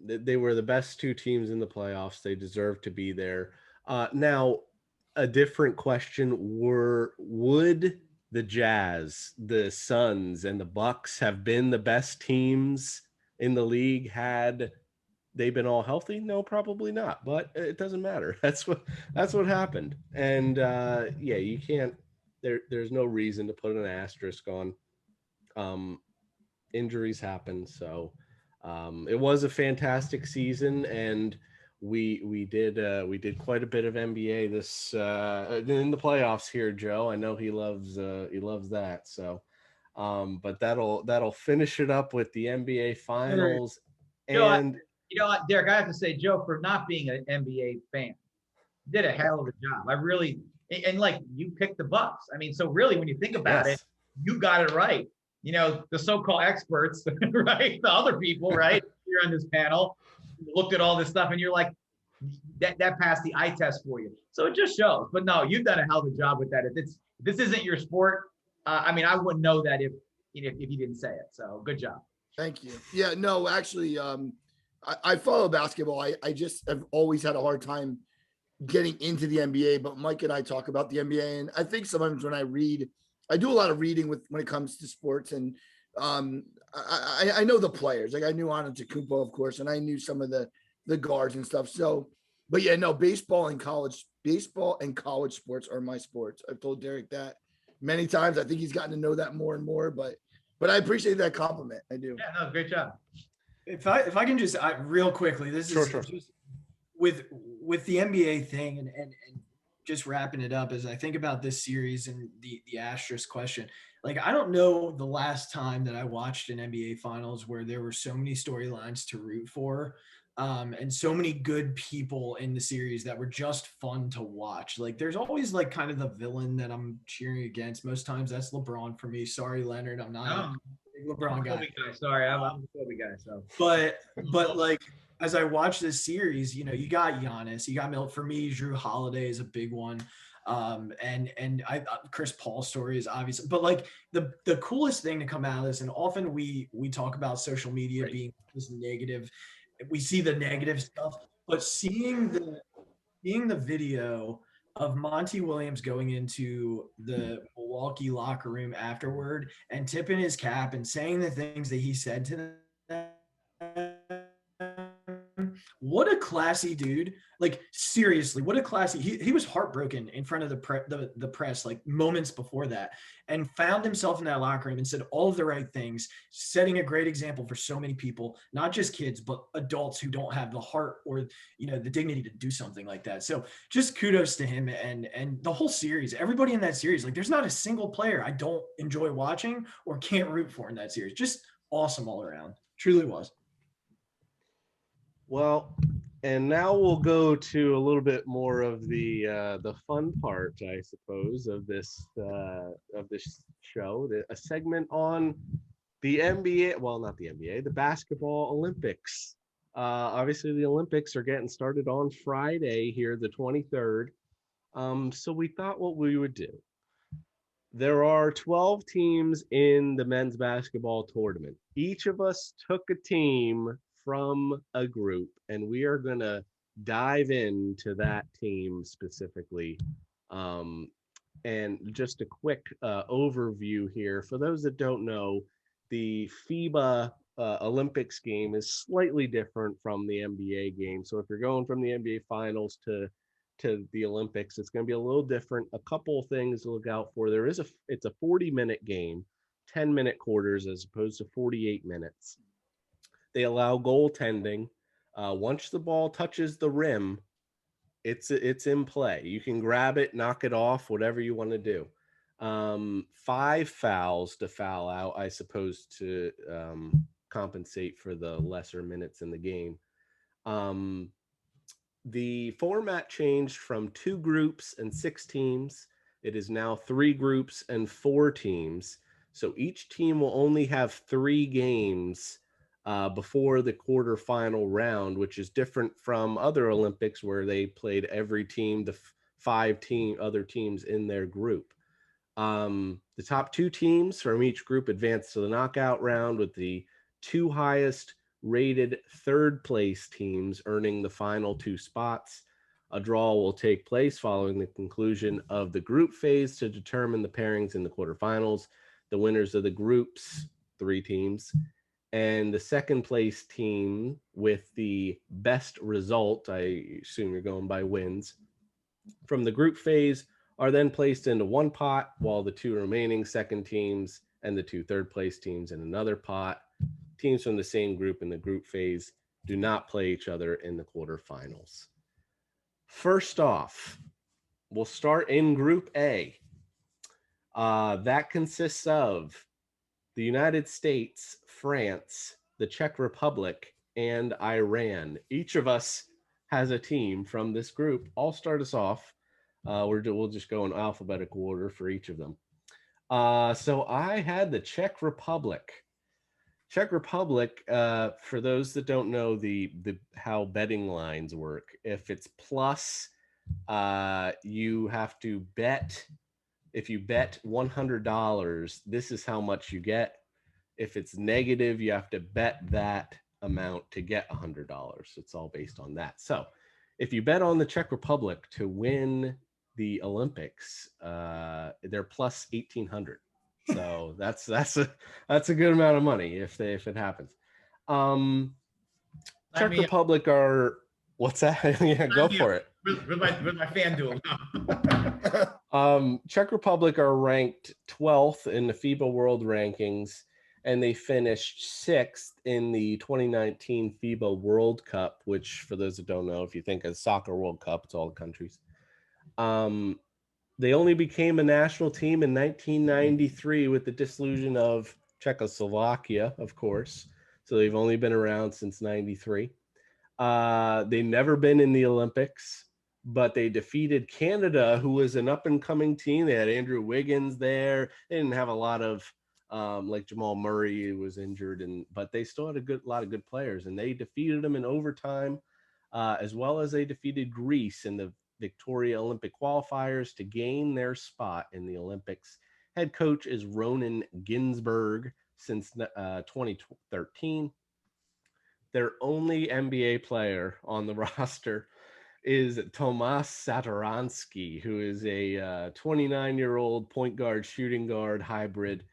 They were the best 2 teams in the playoffs. They deserve to be there. Now, a different question: would the Jazz, the Suns, and the Bucks have been the best teams in the league had they been all healthy? No, probably not. But it doesn't matter. That's what happened. And you can't. There's no reason to put an asterisk on. Injuries happen, so it was a fantastic season, and we did quite a bit of NBA this in the playoffs here, Joe. I know he loves that. So, but that'll finish it up with the NBA Finals. And you know what, Derek, I have to say, Joe, for not being an NBA fan, did a hell of a job. I really and like you picked the Bucks. I mean, so really, when you think about it, you got it right. The so-called experts, right? The other people, right? You're on this panel, looked at all this stuff, and you're like, that passed the eye test for you. So it just shows. But no, you've done a hell of a job with that. this isn't your sport, I mean, I wouldn't know that if you didn't say it. So good job. Thank you. Yeah, no, actually, I follow basketball. I just have always had a hard time getting into the NBA, but Mike and I talk about the NBA, and I think sometimes when I read, I do a lot of reading when it comes to sports, and I know the players. Like I knew Antetokounmpo, of course, and I knew some of the guards and stuff. So, but yeah, no, baseball and college sports are my sports. I've told Derek that many times. I think he's gotten to know that more and more, but I appreciate that compliment. I do. Yeah, no, great job. If I can just real quickly, this is Sure. just with the NBA thing and just wrapping it up as I think about this series and the asterisk question. Like, I don't know the last time that I watched an NBA finals where there were so many storylines to root for, and so many good people in the series that were just fun to watch. Like, there's always like kind of the villain that I'm cheering against. Most times that's LeBron for me. Sorry, Leonard, I'm not a big LeBron guy. Sorry, I'm a Kobe guy. So, but like, as I watch this series, you know, you got Giannis, you got Milt. For me, Drew Holiday is a big one. And Chris Paul's story is obvious, but like the coolest thing to come out of this, and often we talk about social media being this negative, we see the negative stuff, but seeing the video of Monty Williams going into the Milwaukee locker room afterward and tipping his cap and saying the things that he said to them. What a classy dude. Like, seriously, what a classy. He was heartbroken in front of the press like moments before that, and found himself in that locker room and said all of the right things, setting a great example for so many people, not just kids, but adults who don't have the heart or, you know, the dignity to do something like that. So just kudos to him and the whole series, everybody in that series. Like, there's not a single player I don't enjoy watching or can't root for in that series. Just awesome all around. Truly was. Well, and now we'll go to a little bit more of the fun part, I suppose, of this show, a segment on the NBA. Well, not the NBA, the basketball Olympics. Obviously, the Olympics are getting started on Friday here, the 23rd. So we thought what we would do. There are 12 teams in the men's basketball tournament. Each of us took a team from a group, and we are going to dive into that team specifically. And just a quick overview here. For those that don't know, the FIBA Olympics game is slightly different from the NBA game. So if you're going from the NBA finals to the Olympics, it's going to be a little different. A couple of things to look out for. It's a 40-minute game, 10-minute quarters as opposed to 48 minutes. They allow goaltending. Once the ball touches the rim, it's in play. You can grab it, knock it off, whatever you want to do. 5 fouls to foul out, I suppose, to compensate for the lesser minutes in the game. The format changed from 2 groups and 6 teams. It is now 3 groups and 4 teams. So each team will only have 3 games before the quarterfinal round, which is different from other Olympics where they played every team, the 5 other teams in their group. The top 2 teams from each group advance to the knockout round, with the 2 highest rated 3rd place teams earning the final 2 spots. A draw will take place following the conclusion of the group phase to determine the pairings in the quarterfinals. The winners of the groups, 3 teams, and the 2nd place team with the best result, I assume you're going by wins, from the group phase are then placed into one pot, while the 2 remaining 2nd teams and the 2 3rd place teams in another pot. Teams from the same group in the group phase do not play each other in the quarterfinals. First off, we'll start in Group A. That consists of the United States, France, the Czech Republic, and Iran. Each of us has a team from this group. I'll start us off. We'll just go in alphabetical order for each of them. So I had the Czech Republic. Czech Republic, for those that don't know the how betting lines work, if it's plus, you have to bet if you bet $100, this is how much you get. If it's negative, you have to bet that amount to get $100. It's all based on that. So if you bet on the Czech Republic to win the Olympics, they're plus 1,800. So that's a good amount of money if it happens. Czech Republic are, what's that? Yeah, go for it. With my FanDuel. Czech Republic are ranked 12th in the FIBA World Rankings, and they finished 6th in the 2019 FIBA World Cup, which, for those that don't know, if you think of soccer World Cup, it's all the countries. They only became a national team in 1993 with the dissolution of Czechoslovakia, of course. So they've only been around since 93. They've never been in the Olympics, but they defeated Canada, who was an up-and-coming team. They had Andrew Wiggins there. They didn't have a lot of like Jamal Murray, who was injured, but they still had a lot of good players, and they defeated them in overtime, as well as they defeated Greece in the Victoria Olympic qualifiers to gain their spot in the Olympics. Head coach is Ronan Ginsberg since 2013. Their only NBA player on the roster is Tomas Satoransky, who is a 29-year-old point guard, shooting guard hybrid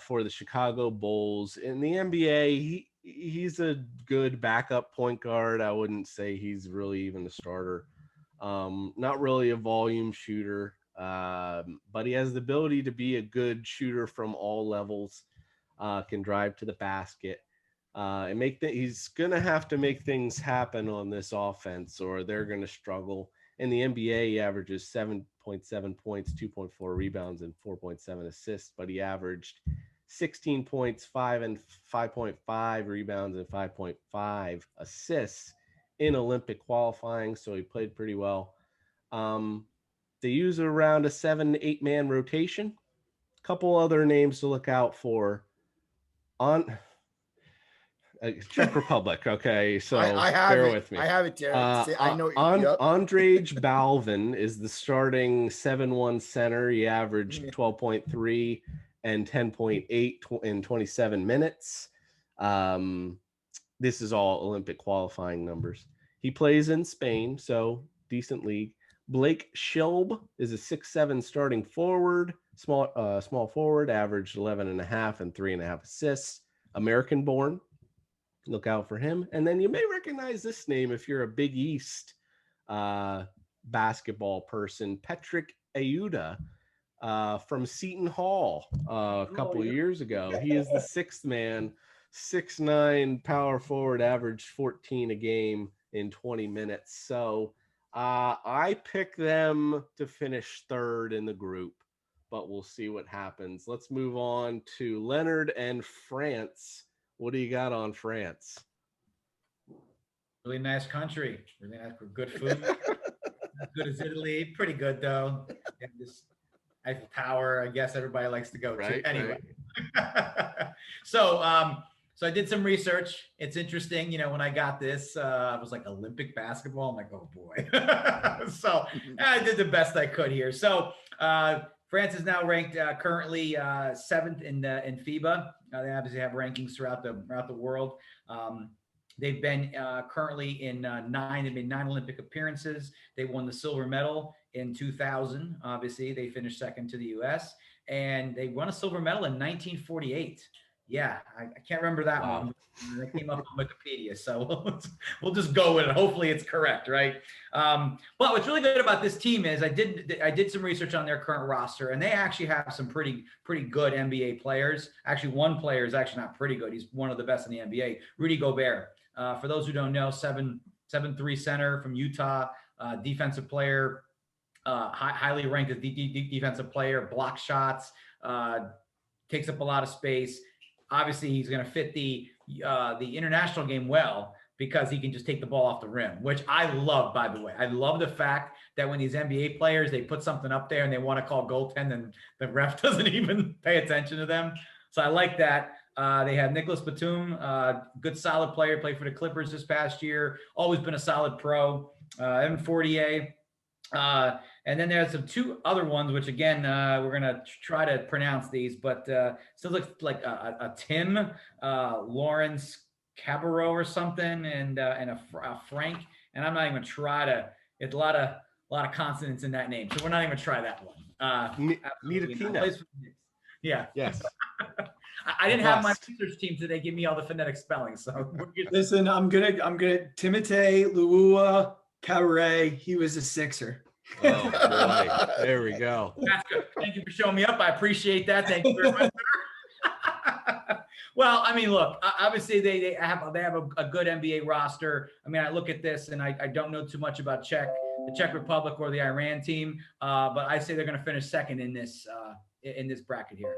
for the Chicago Bulls. In the NBA, he's a good backup point guard. I wouldn't say he's really even a starter. Not really a volume shooter, but he has the ability to be a good shooter from all levels, can drive to the basket. And he's going to have to make things happen on this offense, or they're going to struggle. In the NBA, he averages 7.7 points, 2.4 rebounds, and 4.7 assists, but he averaged 16 points, 5.5 rebounds, and 5.5 assists in Olympic qualifying, so he played pretty well. They use around a 7-8 man rotation. A couple other names to look out for. On Czech Republic, okay, so bear with me. I have it, Derek. I know. Andrej Balvin is the starting 7-1 center. He averaged 12.3 and 10.8 in 27 minutes. This is all Olympic qualifying numbers. He plays in Spain, so decent league. Blake Schilb is a 6'7" starting forward, small forward, averaged 11.5 and 3.5 assists. American born. Look out for him. And then you may recognize this name if you're a Big East basketball person, Patrick Ayuda from Seton Hall a couple of years ago. He is the sixth man, 6'9" power forward, averaged 14 a game in 20 minutes. So I pick them to finish third in the group, but we'll see what happens. Let's move on to Leonard and France. What do you got on France? Really nice country. Really nice for good food. Not good as Italy. Pretty good though. And this Eiffel Tower, I guess everybody likes to go to. Anyway. Right. So I did some research. It's interesting. You know, when I got this, I was like, Olympic basketball. I'm like, oh boy. So I did the best I could here. So France is now ranked currently 7th in FIBA. They obviously have rankings throughout the world. They've been currently in 9. They've made 9 Olympic appearances. They won the silver medal in 2000. Obviously, they finished second to the U.S. And they won a silver medal in 1948. Yeah, I can't remember that one. That came up on Wikipedia, so we'll just go with it. Hopefully, it's correct, right? But what's really good about this team is I did some research on their current roster, and they actually have some pretty good NBA players. Actually, one player is actually not pretty good. He's one of the best in the NBA. Rudy Gobert. For those who don't know, 7'3" center from Utah, defensive player, highly ranked as defensive player, blocks shots, takes up a lot of space. Obviously, he's going to fit the international game well because he can just take the ball off the rim, which I love, by the way. I love the fact that when these NBA players, they put something up there and they want to call goaltend and the ref doesn't even pay attention to them. So I like that. They have Nicholas Batum, good solid player, played for the Clippers this past year, always been a solid pro. Evan Fournier, And then there's some two other ones, which again, we're going to try to pronounce these, but still looks like a Tim, Lawrence Cabarro or something, and a Frank. And I'm not even going to try to, it's a lot of consonants in that name. So we're not even going to try that one. Nita. Yeah. Yes. I didn't have my research team today give me all the phonetic spelling. So listen, I'm gonna Timothé Luua Cabaret. He was a Sixer. Oh boy, there we go. That's good. Thank you for showing me up. I appreciate that. Thank you very much. Well, I mean, look, obviously they have a good NBA roster. I mean, I look at this and I don't know too much about the Czech Republic or the Iran team, but I say they're going to finish second in this bracket here.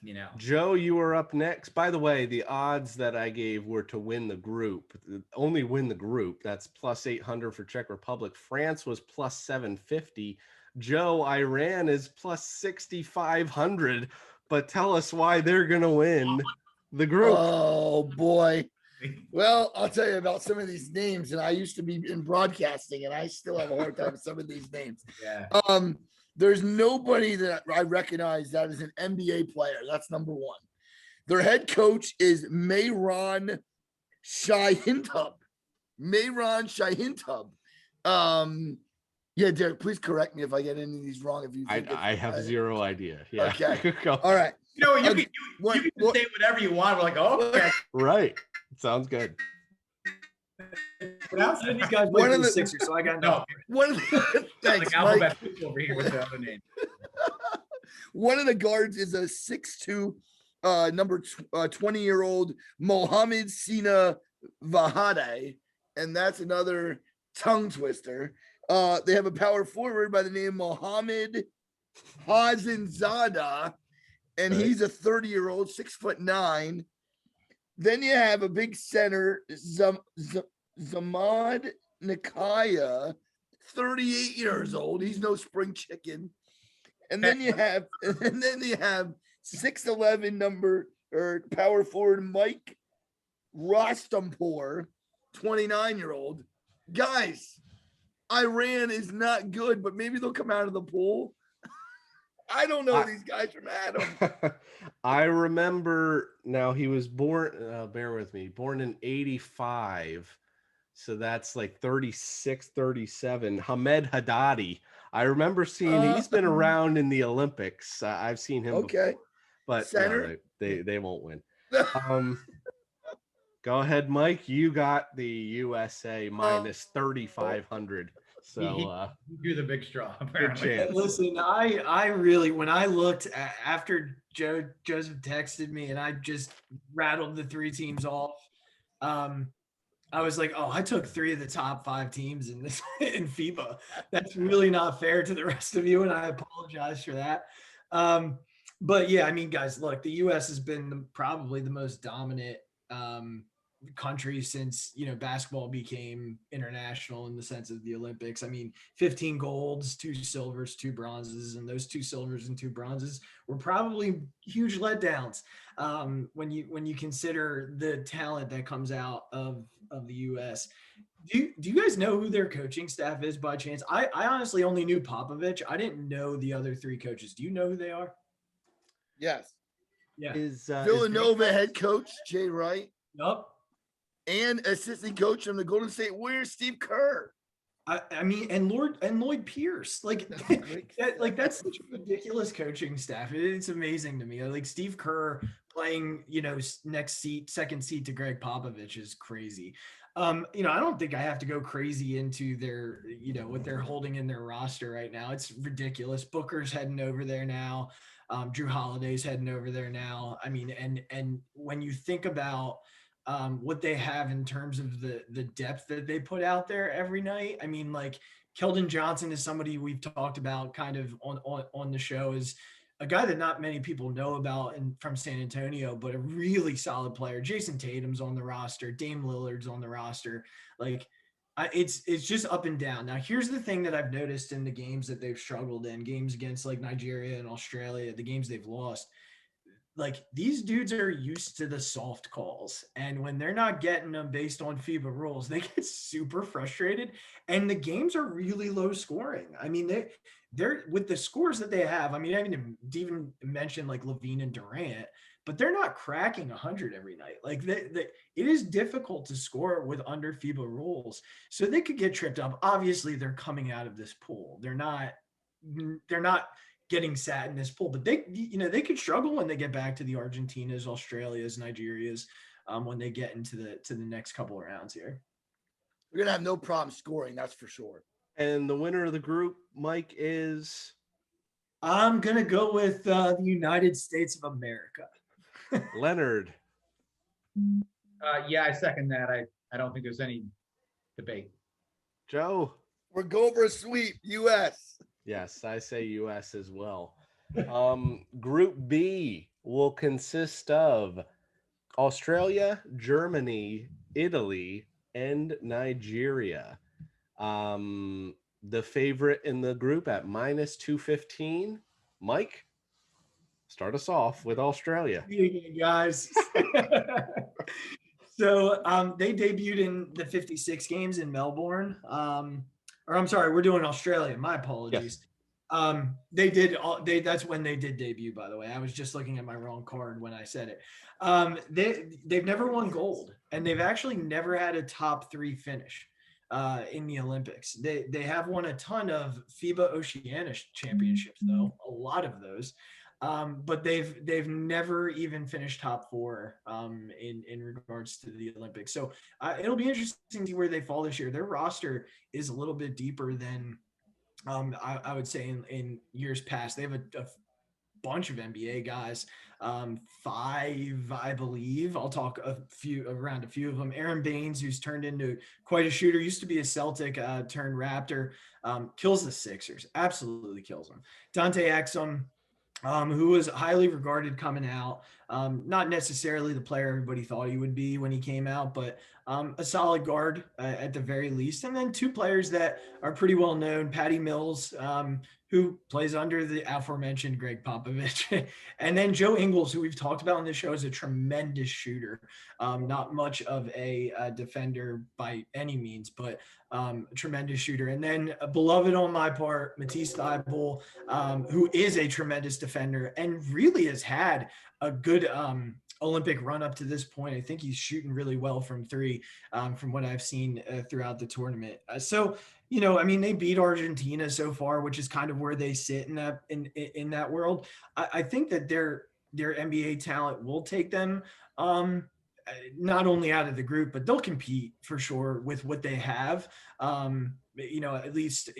You know, Joe, you are up next. By the way, the odds that I gave were to win the group, only win the group. That's plus 800 for Czech Republic. France was plus 750. Joe, Iran is plus 6,500. But tell us why they're going to win the group. Oh, boy. Well, I'll tell you about some of these names. And I used to be in broadcasting, and I still have a hard time with some of these names. Yeah. There's nobody that I recognize that is an NBA player. That's number one. Their head coach is Mayron Shahintub. Yeah, Derek, please correct me if I get any of these wrong. If you think I have zero idea. Yeah. Okay. All right. You know, you can say whatever you want. We're like, oh, okay. Right. Sounds good. These guys play for the Sixers, so I got no. One of the, thanks, like alphabet over here with the other name. One of the guards is a 6'2", number 20-year-old Mohamed Sina Vahade, and that's another tongue twister. They have a power forward by the name Mohamed Hazinzada, and he's a 30-year-old, 6'9". Then you have a big center, Zamad Nikaya, 38 years old. He's no spring chicken. And then you have 6'11" number or power forward Mike Rostampur, 29-year-old. Guys, Iran is not good, but maybe they'll come out of the pool. I don't know these guys from Adam. I remember now he was born, bear with me, born in 85. So that's like 36, 37. Hamed Haddadi. I remember seeing he's been around in the Olympics. I've seen him before, but no, they won't win. Go ahead, Mike. You got the USA minus 3,500. So do the big straw. Apparently. Listen, I really, when I looked after Joseph texted me and I just rattled the three teams off, I was like, oh, I took 3 of the top 5 teams in FIBA. That's really not fair to the rest of you, and I apologize for that. But yeah, I mean, guys, look, the U.S. has been probably the most dominant country since, basketball became international in the sense of the Olympics. I mean, 15 golds, 2 silvers, 2 bronzes, and those 2 silvers and 2 bronzes were probably huge letdowns when you consider the talent that comes out of the U.S. Do you guys know who their coaching staff is by chance? I honestly only knew Popovich. I didn't know the other 3 coaches. Do you know who they are? Yes. Yeah. Villanova head coach Jay Wright. Yup. And assistant coach from the Golden State Warriors, Steve Kerr. I mean, and Lloyd Pierce, that's such a ridiculous coaching staff. It's amazing to me. Like Steve Kerr playing, second seat to Greg Popovich is crazy. I don't think I have to go crazy into their, what they're holding in their roster right now. It's ridiculous. Booker's heading over there now. Drew Holiday's heading over there now. I mean, and when you think about what they have in terms of the depth that they put out there every night. I mean, like Keldon Johnson is somebody we've talked about kind of on the show, is a guy that not many people know about and from San Antonio, but a really solid player. Jason Tatum's on the roster. Dame Lillard's on the roster. Like it's just up and down. Now, here's the thing that I've noticed in the games that they've struggled in, games against like Nigeria and Australia, the games they've lost. like these dudes are used to the soft calls, and when they're not getting them based on FIBA rules, they get super frustrated, and the games are really low scoring. I mean, they're with the scores that they have. I mean, I didn't even mention like Levine and Durant, but they're not cracking 100 every night. Like it is difficult to score with under FIBA rules, so they could get tripped up. Obviously, they're coming out of this pool. They're not getting sat in this pool, but they could struggle when they get back to the Argentinas, Australias, Nigerias, when they get into the next couple of rounds here. We're gonna have no problem scoring, that's for sure. And the winner of the group, Mike, is I'm gonna go with the United States of America. Leonard. Yeah, I second that. I don't think there's any debate. Joe. We're going for a sweep, US. Yes, I say US as well. Group B will consist of Australia, Germany, Italy, and Nigeria. The favorite in the group at minus 215. Mike, start us off with Australia. Guys. So they debuted in the 56 games in Melbourne. Or I'm sorry, we're doing Australia. My apologies. Yes. That's when they did debut, by the way. I was just looking at my wrong card when I said it. They've never won gold, and they've actually never had a top 3 finish in the Olympics. They have won a ton of FIBA Oceania championships, though, a lot of those. But they've never even finished top 4 in regards to the Olympics. So it'll be interesting to see where they fall this year. Their roster is a little bit deeper than I would say in years past. They have a bunch of NBA guys, 5, I believe. I'll talk around a few of them. Aaron Baines, who's turned into quite a shooter, used to be a Celtic turned Raptor, kills the Sixers, absolutely kills them. Dante Exum, who was highly regarded coming out. Not necessarily the player everybody thought he would be when he came out, but a solid guard at the very least. And then 2 players that are pretty well known, Patty Mills, who plays under the aforementioned Greg Popovich, and then Joe Ingles, who we've talked about on this show, is a tremendous shooter. Not much of a defender by any means, but a tremendous shooter. And then a beloved on my part, Matisse Thybulle, who is a tremendous defender and really has had a good Olympic run up to this point. I think he's shooting really well from 3 from what I've seen throughout the tournament. So, I mean, they beat Argentina so far, which is kind of where they sit in that world. I think that their NBA talent will take them not only out of the group, but they'll compete for sure with what they have. At least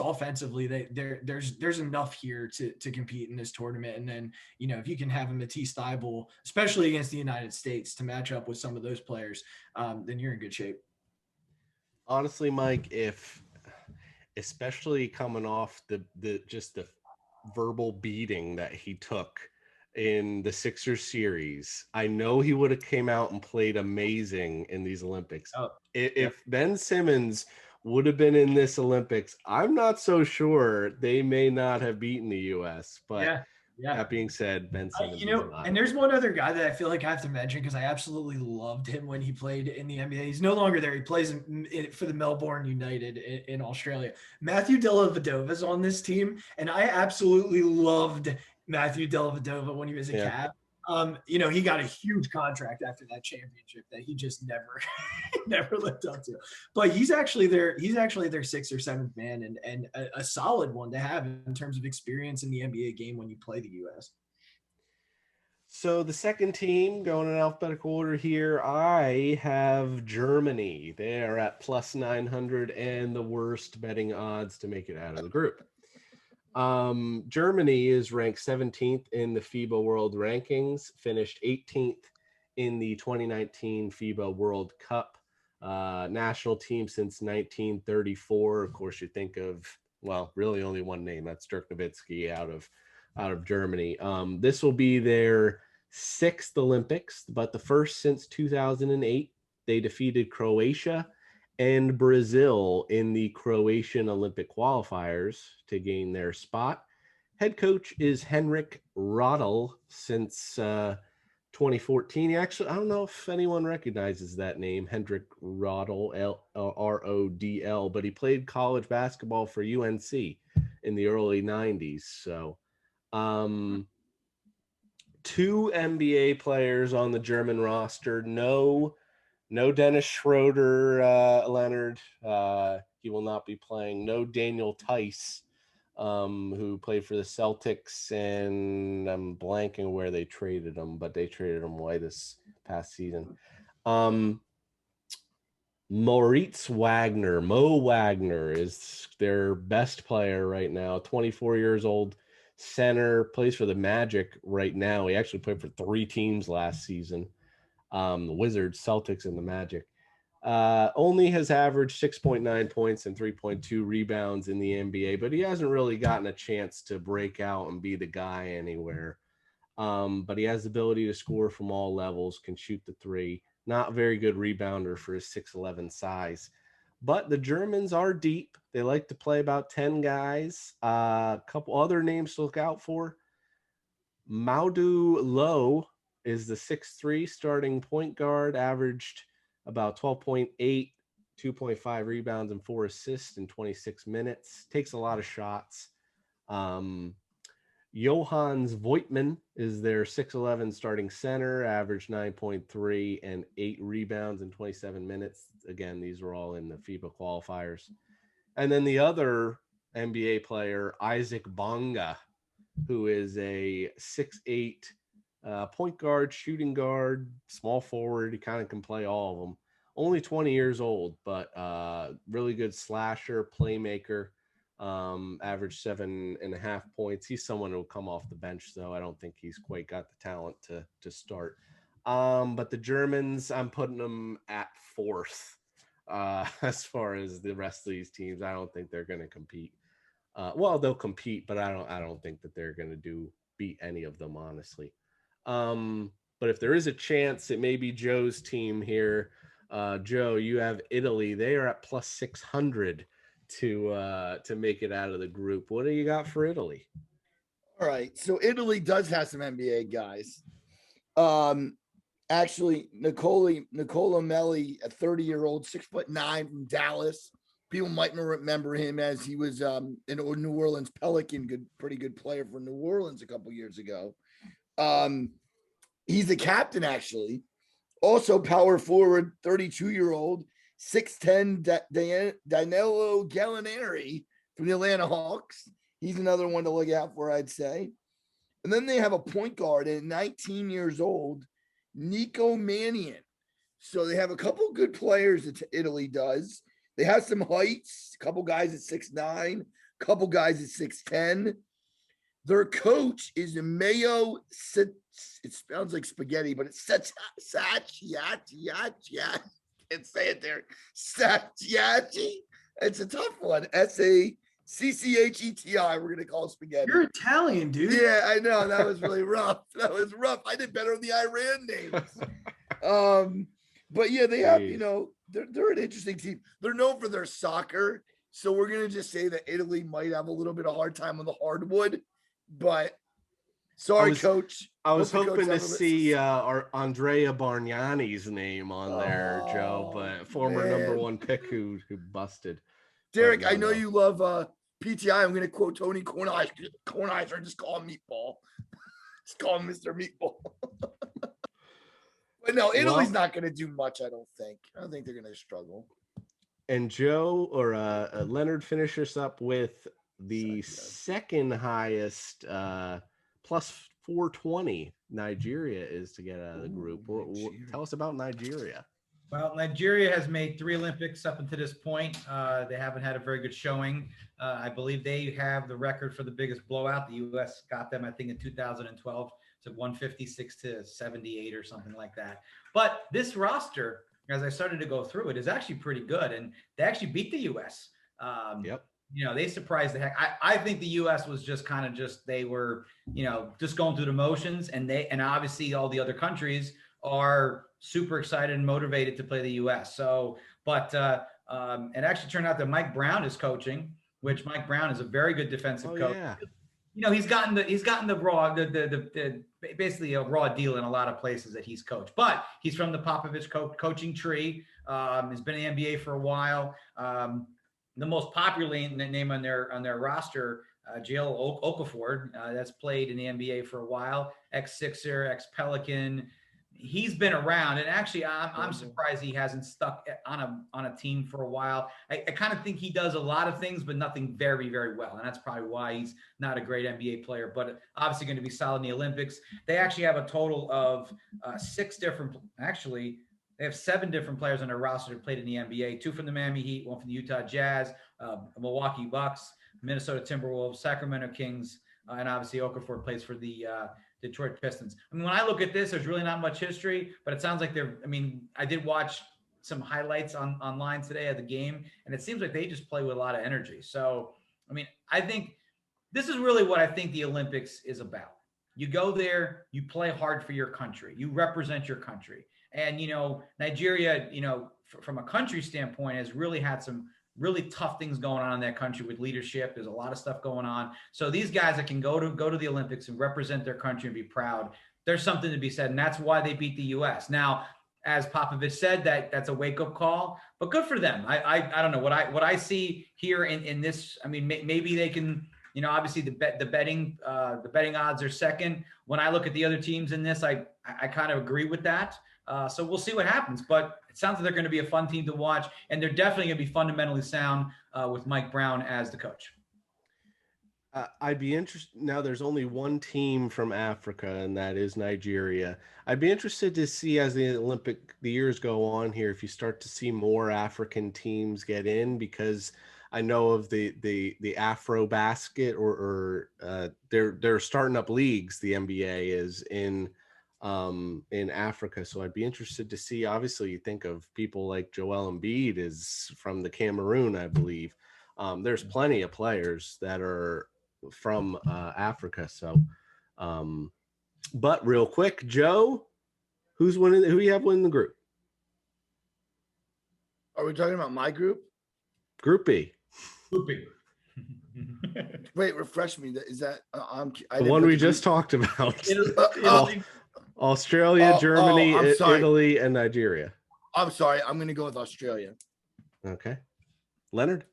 offensively, there's enough here to compete in this tournament. And then, if you can have a Matisse Thybulle, especially against the United States, to match up with some of those players, then you're in good shape. Honestly, Mike, especially coming off the verbal beating that he took in the Sixers series, I know he would have came out and played amazing in these Olympics. If Ben Simmons would have been in this Olympics, I'm not so sure they may not have beaten the U.S. But that being said, Ben Simmons and there's one other guy that I feel like I have to mention because I absolutely loved him when he played in the NBA. He's no longer there. He plays for the Melbourne United in Australia. Matthew Dellavedova is on this team, and I absolutely loved Matthew Dellavedova when he was a Cab. He got a huge contract after that championship that he just never lived up to. But he's actually their 6th or 7th man, and a solid one to have in terms of experience in the NBA game when you play the US. So the second team, going in alphabetical order here, I have Germany. They are at plus 900 and the worst betting odds to make it out of the group. Germany is ranked 17th in the FIBA World Rankings, finished 18th in the 2019 FIBA World Cup. National team since 1934. Of course, you think of, really only one name. That's Dirk Nowitzki out of Germany. This will be their 6th Olympics, but the first since 2008. They defeated Croatia and Brazil in the Croatian Olympic qualifiers to gain their spot. Head coach is Henrik Rodel since 2014. Actually, I don't know if anyone recognizes that name, Hendrik Rodel, Rodl, but he played college basketball for UNC in the early 90s. So, two NBA players on the German roster. No Dennis Schroeder, Leonard. He will not be playing. No Daniel Tice, who played for the Celtics, and I'm blanking where they traded him, but they traded him away this past season. Moritz Wagner, Mo Wagner, is their best player right now. 24 years old, center, plays for the Magic right now. He actually played for 3 teams last season, the Wizards, Celtics, and the Magic. Only has averaged 6.9 points and 3.2 rebounds in the NBA, but he hasn't really gotten a chance to break out and be the guy anywhere. But he has the ability to score from all levels, can shoot the 3. Not very good rebounder for his 6'11" size. But the Germans are deep. They like to play about 10 guys. A couple other names to look out for. Maudu Low is the 6'3" starting point guard, averaged about 12.8, 2.5 rebounds, and 4 assists in 26 minutes. Takes a lot of shots. Johannes Voigtman is their 6'11" starting center, averaged 9.3 and 8 rebounds in 27 minutes. Again, these were all in the FIBA qualifiers. And then the other NBA player, Isaac Bonga, who is a 6'8" point guard, shooting guard, small forward. He kind of can play all of them. Only 20 years old, but really good slasher, playmaker. Average 7.5 points. He's someone who will come off the bench, though. I don't think he's quite got the talent to start. But the Germans, I'm putting them at 4th as far as the rest of these teams. I don't think they're going to compete. Well, they'll compete, but I don't think that they're going to beat any of them, honestly. But if there is a chance, it may be Joe's team here. Joe, you have Italy. They are at plus 600 to make it out of the group. What do you got for Italy? All right. So Italy does have some NBA guys. Actually, Nicola Melli, a 30-year-old, 6'9" from Dallas. People might remember him as he was an New Orleans Pelican, pretty good player for New Orleans a couple years ago. He's the captain, actually. Also, power forward, 32-year-old, 6'10" Danilo Gallinari from the Atlanta Hawks. He's another one to look out for, I'd say. And then they have a point guard at 19 years old, Nico Mannion. So they have a couple good players that Italy does. They have some heights, a couple guys at 6'9", a couple guys at 6'10". Their coach is Mayo. It sounds like spaghetti, but it's can't say it there. Sacchiati. It's a tough one. Saccheti. We're going to call it spaghetti. You're Italian, dude. Yeah, I know. That was really rough. I did better on the Iran names. But yeah, they have, they're an interesting team. They're known for their soccer. So we're going to just say that Italy might have a little bit of hard time on the hardwood. But sorry, Coach. I was hoping to see our Andrea Bargnani's name on there, Joe, but former number 1 pick who busted. Derek, I know you love PTI. I'm going to quote Tony Kornheiser. Just call him Meatball. Just call him Mr. Meatball. But no, Italy's not going to do much, I don't think. I don't think they're going to struggle. And Joe or Leonard finish us up with the second highest plus 420 Nigeria is to get out of the group. Tell us about Nigeria. Well, Nigeria has made 3 Olympics up until this point. They haven't had a very good showing. I believe they have the record for the biggest blowout. The U.S. got them, I think, in 2012 to 156-78 or something like that. But this roster, as I started to go through it, is actually pretty good. And they actually beat the U.S. Yep. They surprised the heck. I think the U.S. was just kind of they were, just going through the motions. And obviously all the other countries are super excited and motivated to play the U.S. So, but it actually turned out that Mike Brown is coaching, which Mike Brown is a very good defensive coach. Yeah. he's gotten the raw, the basically a raw deal in a lot of places that he's coached. But he's from the Popovich coaching tree. He's been in the NBA for a while. The most popular name on their roster, Jael Okafor, that's played in the NBA for a while. Ex-Sixer, ex-Pelican. He's been around, and actually, I'm surprised he hasn't stuck on a team for a while. I kind of think he does a lot of things, but nothing very, very well, and that's probably why he's not a great NBA player. But obviously, going to be solid in the Olympics. They actually have a total of 6 different. Actually, they have 7 different players on their roster that played in the NBA. 2 from the Miami Heat, 1 from the Utah Jazz, Milwaukee Bucks, Minnesota Timberwolves, Sacramento Kings, and obviously Okafor plays for the Detroit Pistons. I mean, when I look at this, there's really not much history, but it sounds like I did watch some highlights online today of the game, and it seems like they just play with a lot of energy. So, I mean, I think this is really what I think the Olympics is about. You go there, you play hard for your country, you represent your country. And, Nigeria, from a country standpoint, has really had some really tough things going on in that country with leadership. There's a lot of stuff going on. So these guys that can go to the Olympics and represent their country and be proud, there's something to be said. And that's why they beat the U.S. Now, as Popovich said, that's a wake-up call, but good for them. I don't know what I see here in this. I mean, maybe they can, obviously the betting odds are second. When I look at the other teams in this, I kind of agree with that. So we'll see what happens, but it sounds like they're going to be a fun team to watch, and they're definitely going to be fundamentally sound with Mike Brown as the coach. I'd be interested. Now, there's only one team from Africa, and that is Nigeria. I'd be interested to see as the years go on here, if you start to see more African teams get in, because I know of the Afro Basket or they're starting up leagues. The NBA is in Africa. So I'd be interested to see. Obviously, you think of people like Joel Embiid is from the Cameroon, I believe. There's plenty of players that are from Africa. So, but real quick, Joe, who's winning? Who do you have winning the group? Are we talking about my group? Group B. Group B. Wait, refresh me. Is that the one we just talked about? Australia, Germany, Italy, and Nigeria. I'm sorry. I'm going to go with Australia. Okay. Leonard?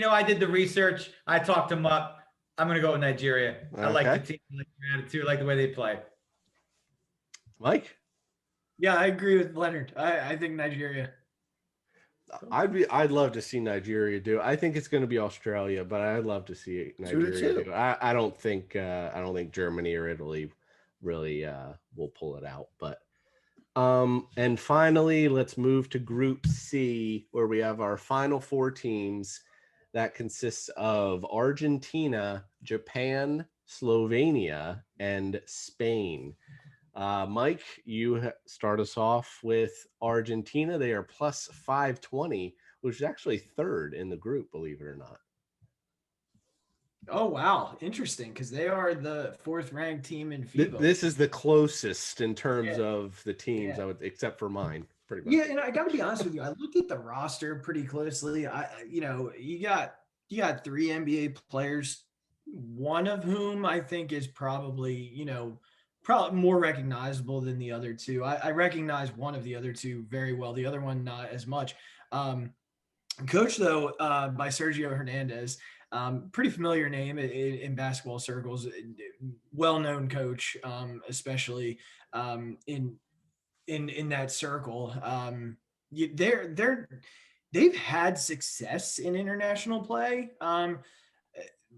I did the research. I talked them up. I'm going to go with Nigeria. Okay. I like the team, I like their attitude, I like the way they play. Mike? Yeah, I agree with Leonard. I think Nigeria. I'd love to see Nigeria do. I think it's going to be Australia, but I'd love to see Nigeria do. I don't think Germany or Italy really will pull it out. But and finally, let's move to Group C, where we have our final 4 teams. That consists of Argentina, Japan, Slovenia, and Spain. Mike, you start us off with Argentina. They are plus 520, which is actually 3rd in the group, believe it or not. Oh, wow. Interesting, because they are the 4th ranked team in FIBA. This is the closest in terms of the teams, except for mine. Pretty much. Yeah, I got to be honest with you. I looked at the roster pretty closely. You got 3 NBA players, one of whom I think is probably more recognizable than the other 2. I recognize one of the other 2 very well. The other one, not as much. Coach, though, by Sergio Hernandez, pretty familiar name in basketball circles, well-known coach, especially in that circle. They've had success in international play.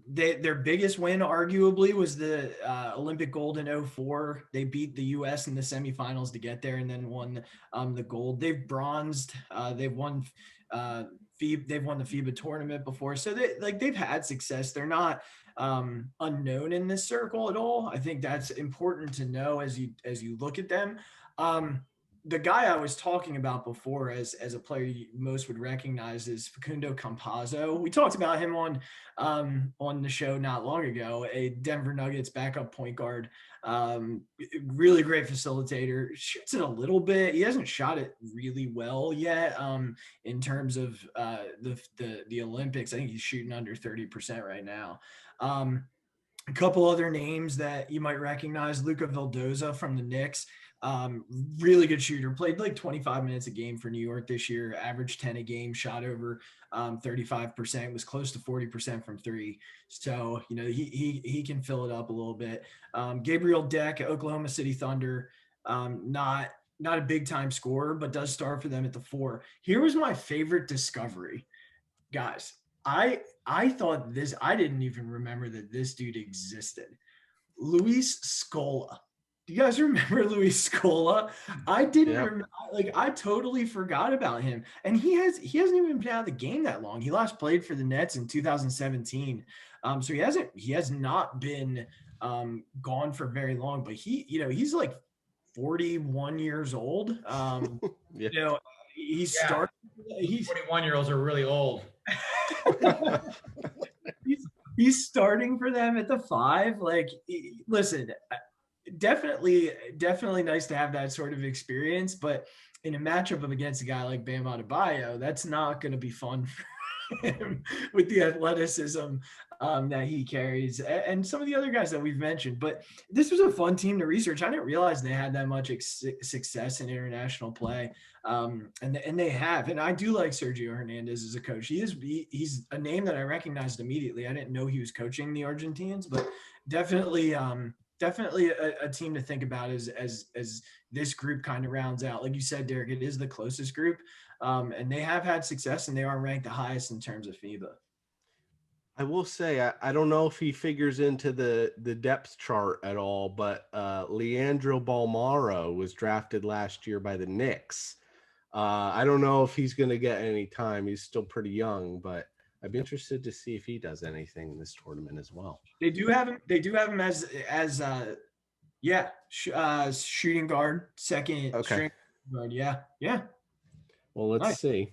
Their biggest win arguably was the Olympic gold in 2004. They beat the US in the semifinals to get there and then won the gold. They've bronzed. They've won the FIBA tournament before. So they've had success. They're not unknown in this circle at all. I think that's important to know as you look at them. The guy I was talking about before as a player you most would recognize is Facundo Campazzo. We talked about him on the show not long ago, a Denver Nuggets backup point guard. Really great facilitator, shoots it a little bit. He hasn't shot it really well yet in terms of the Olympics. I think he's shooting under 30% right now. A couple other names that you might recognize: Luca Vildoza from the Knicks. Really good shooter. Played like 25 minutes a game for New York this year. Averaged 10 a game. Shot over 35%. Was close to 40% from three. So he can fill it up a little bit. Gabriel Deck, Oklahoma City Thunder. Not a big time scorer, but does start for them at the 4. Here was my favorite discovery, guys. I thought this. I didn't even remember that this dude existed. Luis Scola. Do you guys remember Luis Scola? I didn't remember. Like, I totally forgot about him. And he hasn't even been out of the game that long. He last played for the Nets in 2017. So he has not been gone for very long. But he's like 41 years old. He's starting. 41-year-olds are really old. he's starting for them at the 5. Like, listen, definitely nice to have that sort of experience, but in a matchup against a guy like Bam Adebayo, that's not going to be fun for him with the athleticism that he carries, and some of the other guys that we've mentioned. But this was a fun team to research. I didn't realize they had that much success in international play, and they have. And I do like Sergio Hernandez as a coach. He's a name that I recognized immediately. I didn't know he was coaching the Argentines, but definitely a team to think about as this group kind of rounds out. Like you said, Derek, it is the closest group, and they have had success, and they are ranked the highest in terms of FIBA. I will say, I don't know if he figures into the depth chart at all, but Leandro Balmaro was drafted last year by the Knicks. I don't know if he's going to get any time. He's still pretty young, but I'd be interested to see if he does anything in this tournament as well. They do have him as shooting guard, second string guard. Yeah. Well, let's see.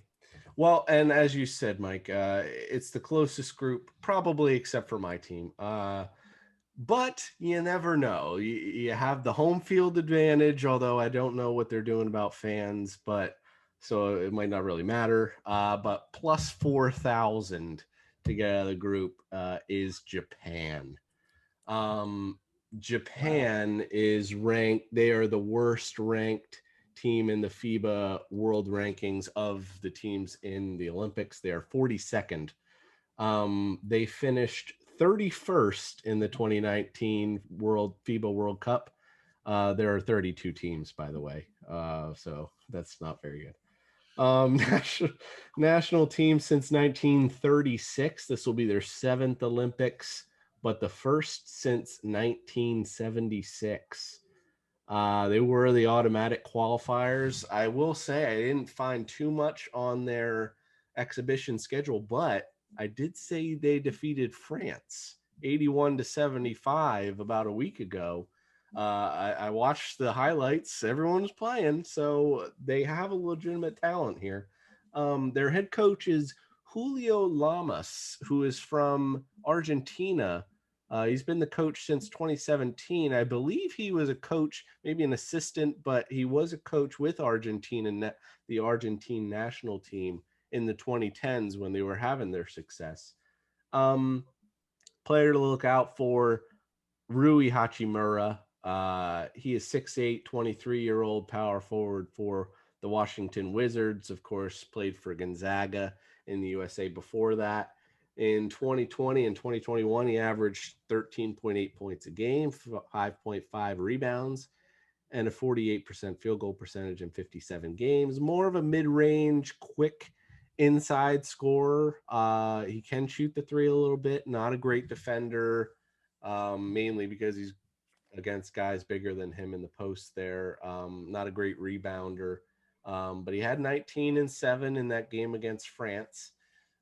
Well, and as you said, Mike, it's the closest group, probably except for my team. But you never know. You have the home field advantage, although I don't know what they're doing about fans, but so it might not really matter. But plus 4,000 to get out of the group is Japan. Japan is ranked. They are the worst ranked team in the FIBA world rankings of the teams in the Olympics. They are 42nd. They finished 31st in the 2019 FIBA World Cup. There are 32 teams, by the way. So that's not very good. National team since 1936. This will be their 7th Olympics, but the first since 1976. They were the automatic qualifiers. I will say I didn't find too much on their exhibition schedule, but I did say they defeated France 81-75 about a week ago. I watched the highlights. Everyone was playing, so they have a legitimate talent here. Their head coach is Julio Lamas, who is from Argentina. He's been the coach since 2017. I believe he was a coach, maybe an assistant, but he was a coach with Argentina, the Argentine national team in the 2010s when they were having their success. Player to look out for, Rui Hachimura. He is 6'8", 23-year-old power forward for the Washington Wizards. Of course, played for Gonzaga in the USA before that. In 2020 and 2021, he averaged 13.8 points a game, 5.5 rebounds, and a 48% field goal percentage in 57 games. More of a mid-range, quick inside scorer. He can shoot the three a little bit. Not a great defender, mainly because he's against guys bigger than him in the post there. Not a great rebounder, but he had 19 and 7 in that game against France.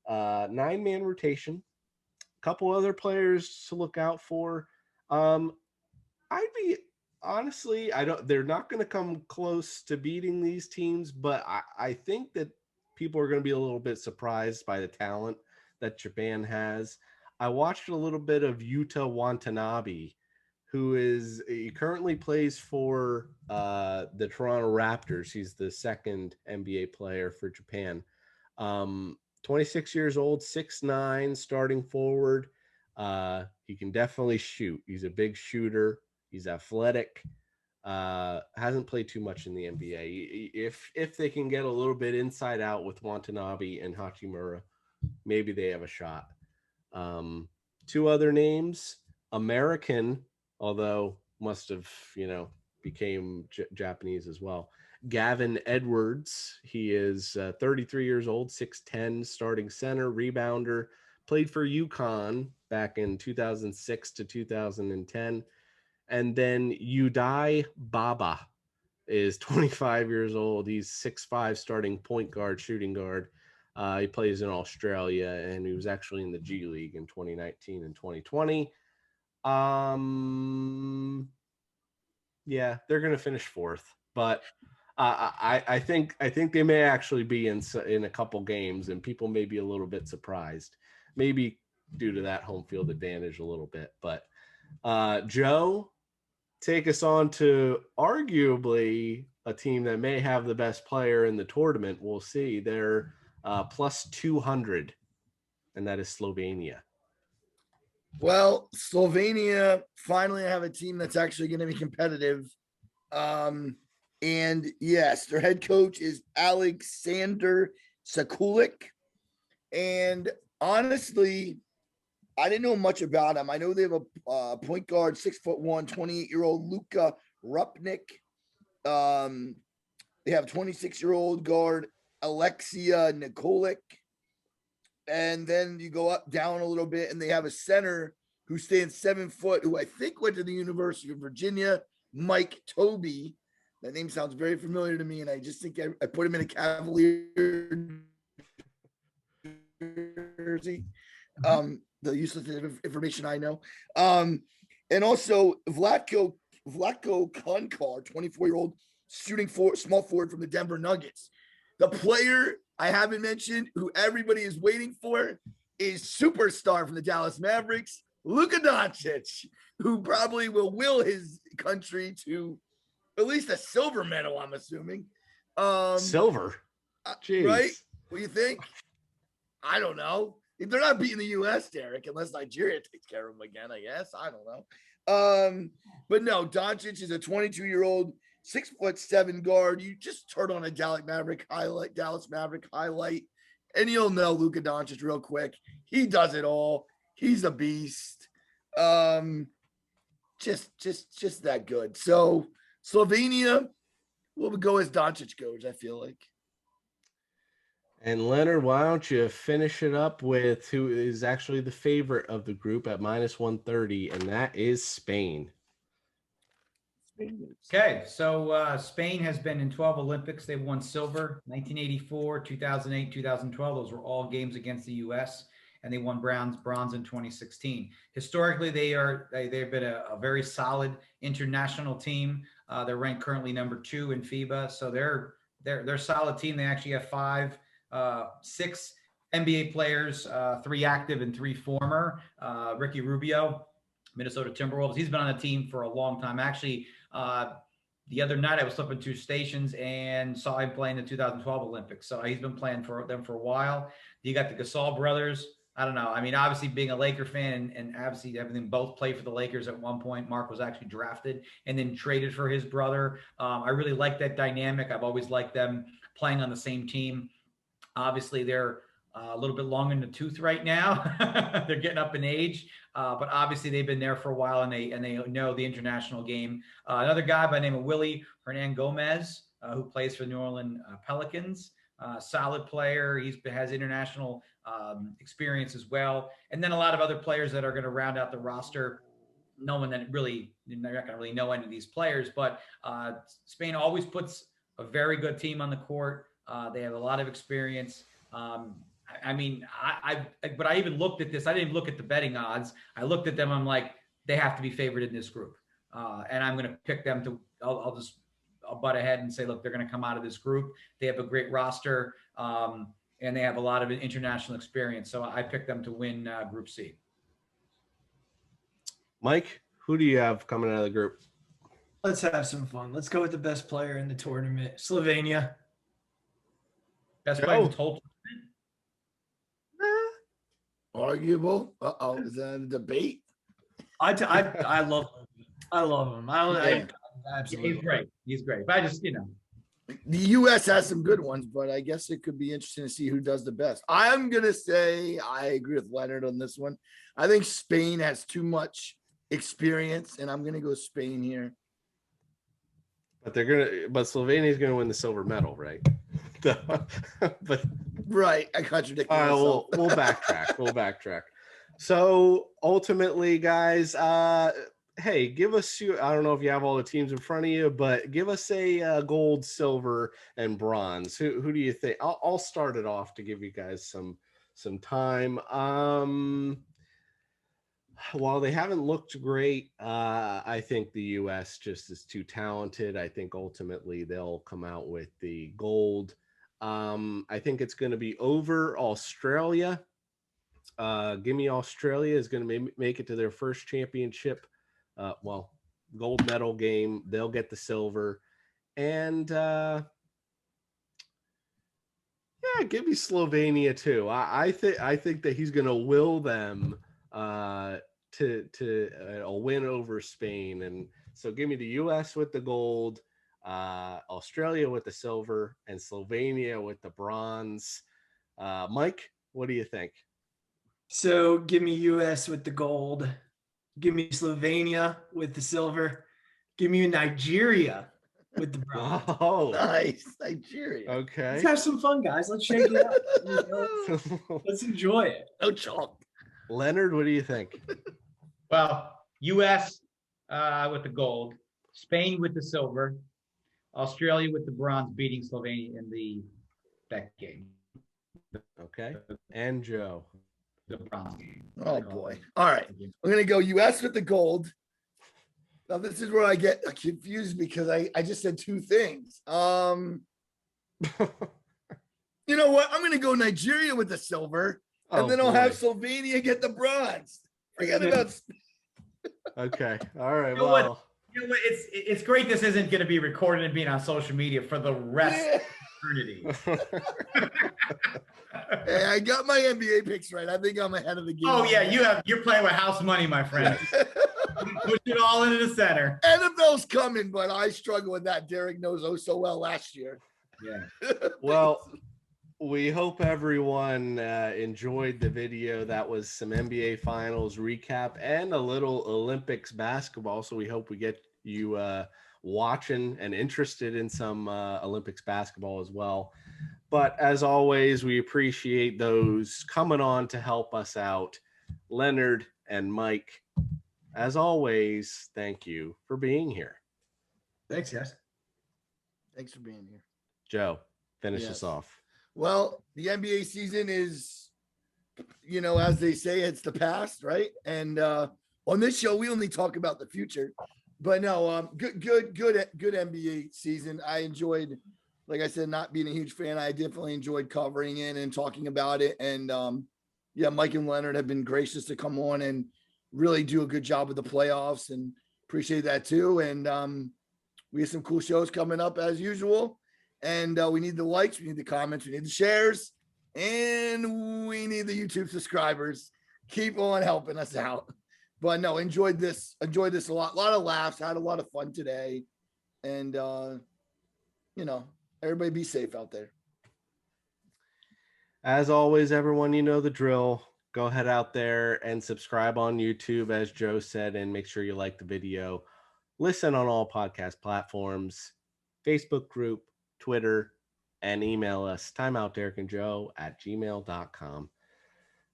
9-man rotation. A couple other players to look out for. I'd be honestly, they're not going to come close to beating these teams, but I think that people are going to be a little bit surprised by the talent that Japan has. I watched a little bit of Yuta Watanabe, he currently plays for the Toronto Raptors. He's the second NBA player for Japan. 26 years old, 6'9", starting forward. He can definitely shoot. He's a big shooter. He's athletic. Hasn't played too much in the NBA. If they can get a little bit inside out with Watanabe and Hachimura, maybe they have a shot. Two other names, American, although must have, became Japanese as well. Gavin Edwards. He is 33 years old, 6'10", starting center, rebounder, played for UConn back in 2006 to 2010. And then Udai Baba is 25 years old. He's 6'5", starting point guard, shooting guard. He plays in Australia, and he was actually in the G League in 2019 and 2020. Yeah, they're going to finish fourth, but I think they may actually be in a couple games, and people may be a little bit surprised, maybe due to that home field advantage a little bit. But Joe, take us on to arguably a team that may have the best player in the tournament. We'll see. They're plus 200, and that is Slovenia. Well, Slovenia finally have a team that's actually going to be competitive. And yes, their head coach is Alexander Sekulic. And honestly, I didn't know much about him. I know they have a point guard, 6'1", 28-year-old Luka Rupnik. They have 26-year-old guard Alexia Nikolic. And then you go down a little bit, and they have a center who stands 7 foot, who I think went to the University of Virginia, Mike Toby. That name sounds very familiar to me, and I just think I put him in a Cavalier jersey. The useless information I know. And also Vlatko Konkar, 24-year-old shooting small forward from the Denver Nuggets. The player I haven't mentioned, who everybody is waiting for, is superstar from the Dallas Mavericks, Luka Doncic, who probably will his country to at least a silver medal, I'm assuming. Silver? Jeez. Right? What do you think? I don't know. They're not beating the U.S., Derek, unless Nigeria takes care of them again, I guess. I don't know. But no, Doncic is a 22-year-old, 6'7" guard. You just turn on a Dallas Maverick highlight, and you'll know Luka Doncic real quick. He does it all. He's a beast. Just that good. So Slovenia will go as Doncic goes, I feel like. And Leonard, why don't you finish it up with who is actually the favorite of the group at minus 130, and that is Spain. Okay, so Spain has been in 12 Olympics. They've won silver, 1984, 2008, 2012. Those were all games against the U.S., and they won bronze in 2016. Historically, they've been a very solid international team. They're ranked currently number 2 in FIBA, so they're a solid team. They actually have 6 NBA players, 3 active and 3 former. Ricky Rubio, Minnesota Timberwolves. He's been on the team for a long time. Actually, the other night I was flipping through stations and saw him playing the 2012 Olympics. So he's been playing for them for a while. You got the Gasol brothers. I don't know. I mean, obviously being a Laker fan and obviously everything, both played for the Lakers at one point. Mark was actually drafted and then traded for his brother. I really like that dynamic. I've always liked them playing on the same team. Obviously, they're a little bit long in the tooth right now. They're getting up in age, but obviously they've been there for a while and they know the international game. Another guy by the name of Willie Hernan Gomez, who plays for the New Orleans Pelicans, solid player. He has international experience as well. And then a lot of other players that are going to round out the roster. No one that really, you're not going to really know any of these players, but Spain always puts a very good team on the court. They have a lot of experience. I mean, but I even looked at this. I didn't even look at the betting odds. I looked at them. I'm like, they have to be favored in this group. And I'm going to pick them to, I'll butt ahead and say, look, they're going to come out of this group. They have a great roster and they have a lot of international experience. So I picked them to win Group C. Mike, who do you have coming out of the group? Let's have some fun. Let's go with the best player in the tournament, Slovenia. Best player in the total. Arguable. Is that a debate? I love him. I love him. I absolutely. He's great. He's great. But I just, The U.S. has some good ones, but I guess it could be interesting to see who does the best. I'm going to say I agree with Leonard on this one. I think Spain has too much experience, and I'm going to go Spain here. But Slovenia's gonna win the silver medal, right? But Right, I contradicted myself. we'll backtrack. So ultimately, guys, hey, give us I don't know if you have all the teams in front of you, but give us a gold, silver, and bronze. Who do you think? I'll start it off to give you guys some time. While they haven't looked great, I think the U.S. just is too talented. I think ultimately they'll come out with the gold. I think it's going to be over Australia. Give me Australia is going to make it to their first championship. Gold medal game. They'll get the silver. And yeah, give me Slovenia too. I think that he's going to will them to a win over Spain. And so give me the U.S. with the gold, Australia with the silver, and Slovenia with the bronze. Mike, what do you think? So give me U.S. with the gold. Give me Slovenia with the silver. Give me Nigeria with the bronze. Oh, Nice, Nigeria. okay. Let's have some fun, guys. Let's shake it up. Let's enjoy it. No chalk. Leonard, what do you think? well, U.S. With the gold, Spain with the silver, Australia with the bronze, beating Slovenia in that game. Okay. And Joe. The bronze game. Oh boy. All right. I'm gonna go US with the gold. Now this is where I get confused because I just said two things. You know what? I'm gonna go Nigeria with the silver, and then I'll have Slovenia get the bronze. Forget about. Okay. All right. You know Well, You know what? It's great. This isn't going to be recorded and being on social media for the rest of eternity. Hey, I got my NBA picks right. I think I'm ahead of the game. Oh yeah, you're playing with house money, my friend. Push it all into the center. NFL's coming, but I struggle with that. Derek knows oh so well last year. Yeah. well, we hope everyone enjoyed the video. That was some NBA Finals recap and a little Olympics basketball. So we hope we get you watching and interested in some Olympics basketball as well. But as always, we appreciate those coming on to help us out. Leonard and Mike, as always, thank you for being here. Thanks, guys. Thanks for being here. Joe, finish us off. Well, the NBA season is, as they say, it's the past, right? And on this show, we only talk about the future. But no, good NBA season. I enjoyed, like I said, not being a huge fan. I definitely enjoyed covering it and talking about it. And Mike and Leonard have been gracious to come on and really do a good job with the playoffs, and appreciate that too. And we have some cool shows coming up as usual. And we need the likes, we need the comments, we need the shares, and we need the YouTube subscribers. Keep on helping us out. But no, enjoyed this a lot of laughs, had a lot of fun today. And everybody be safe out there. As always, everyone, you know the drill. Go ahead out there and subscribe on YouTube, as Joe said, and make sure you like the video. Listen on all podcast platforms, Facebook group, Twitter, and email us, timeoutderekandjoe@gmail.com.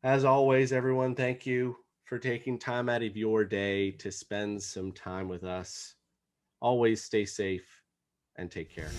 As always, everyone, thank you for taking time out of your day to spend some time with us. Always stay safe and take care.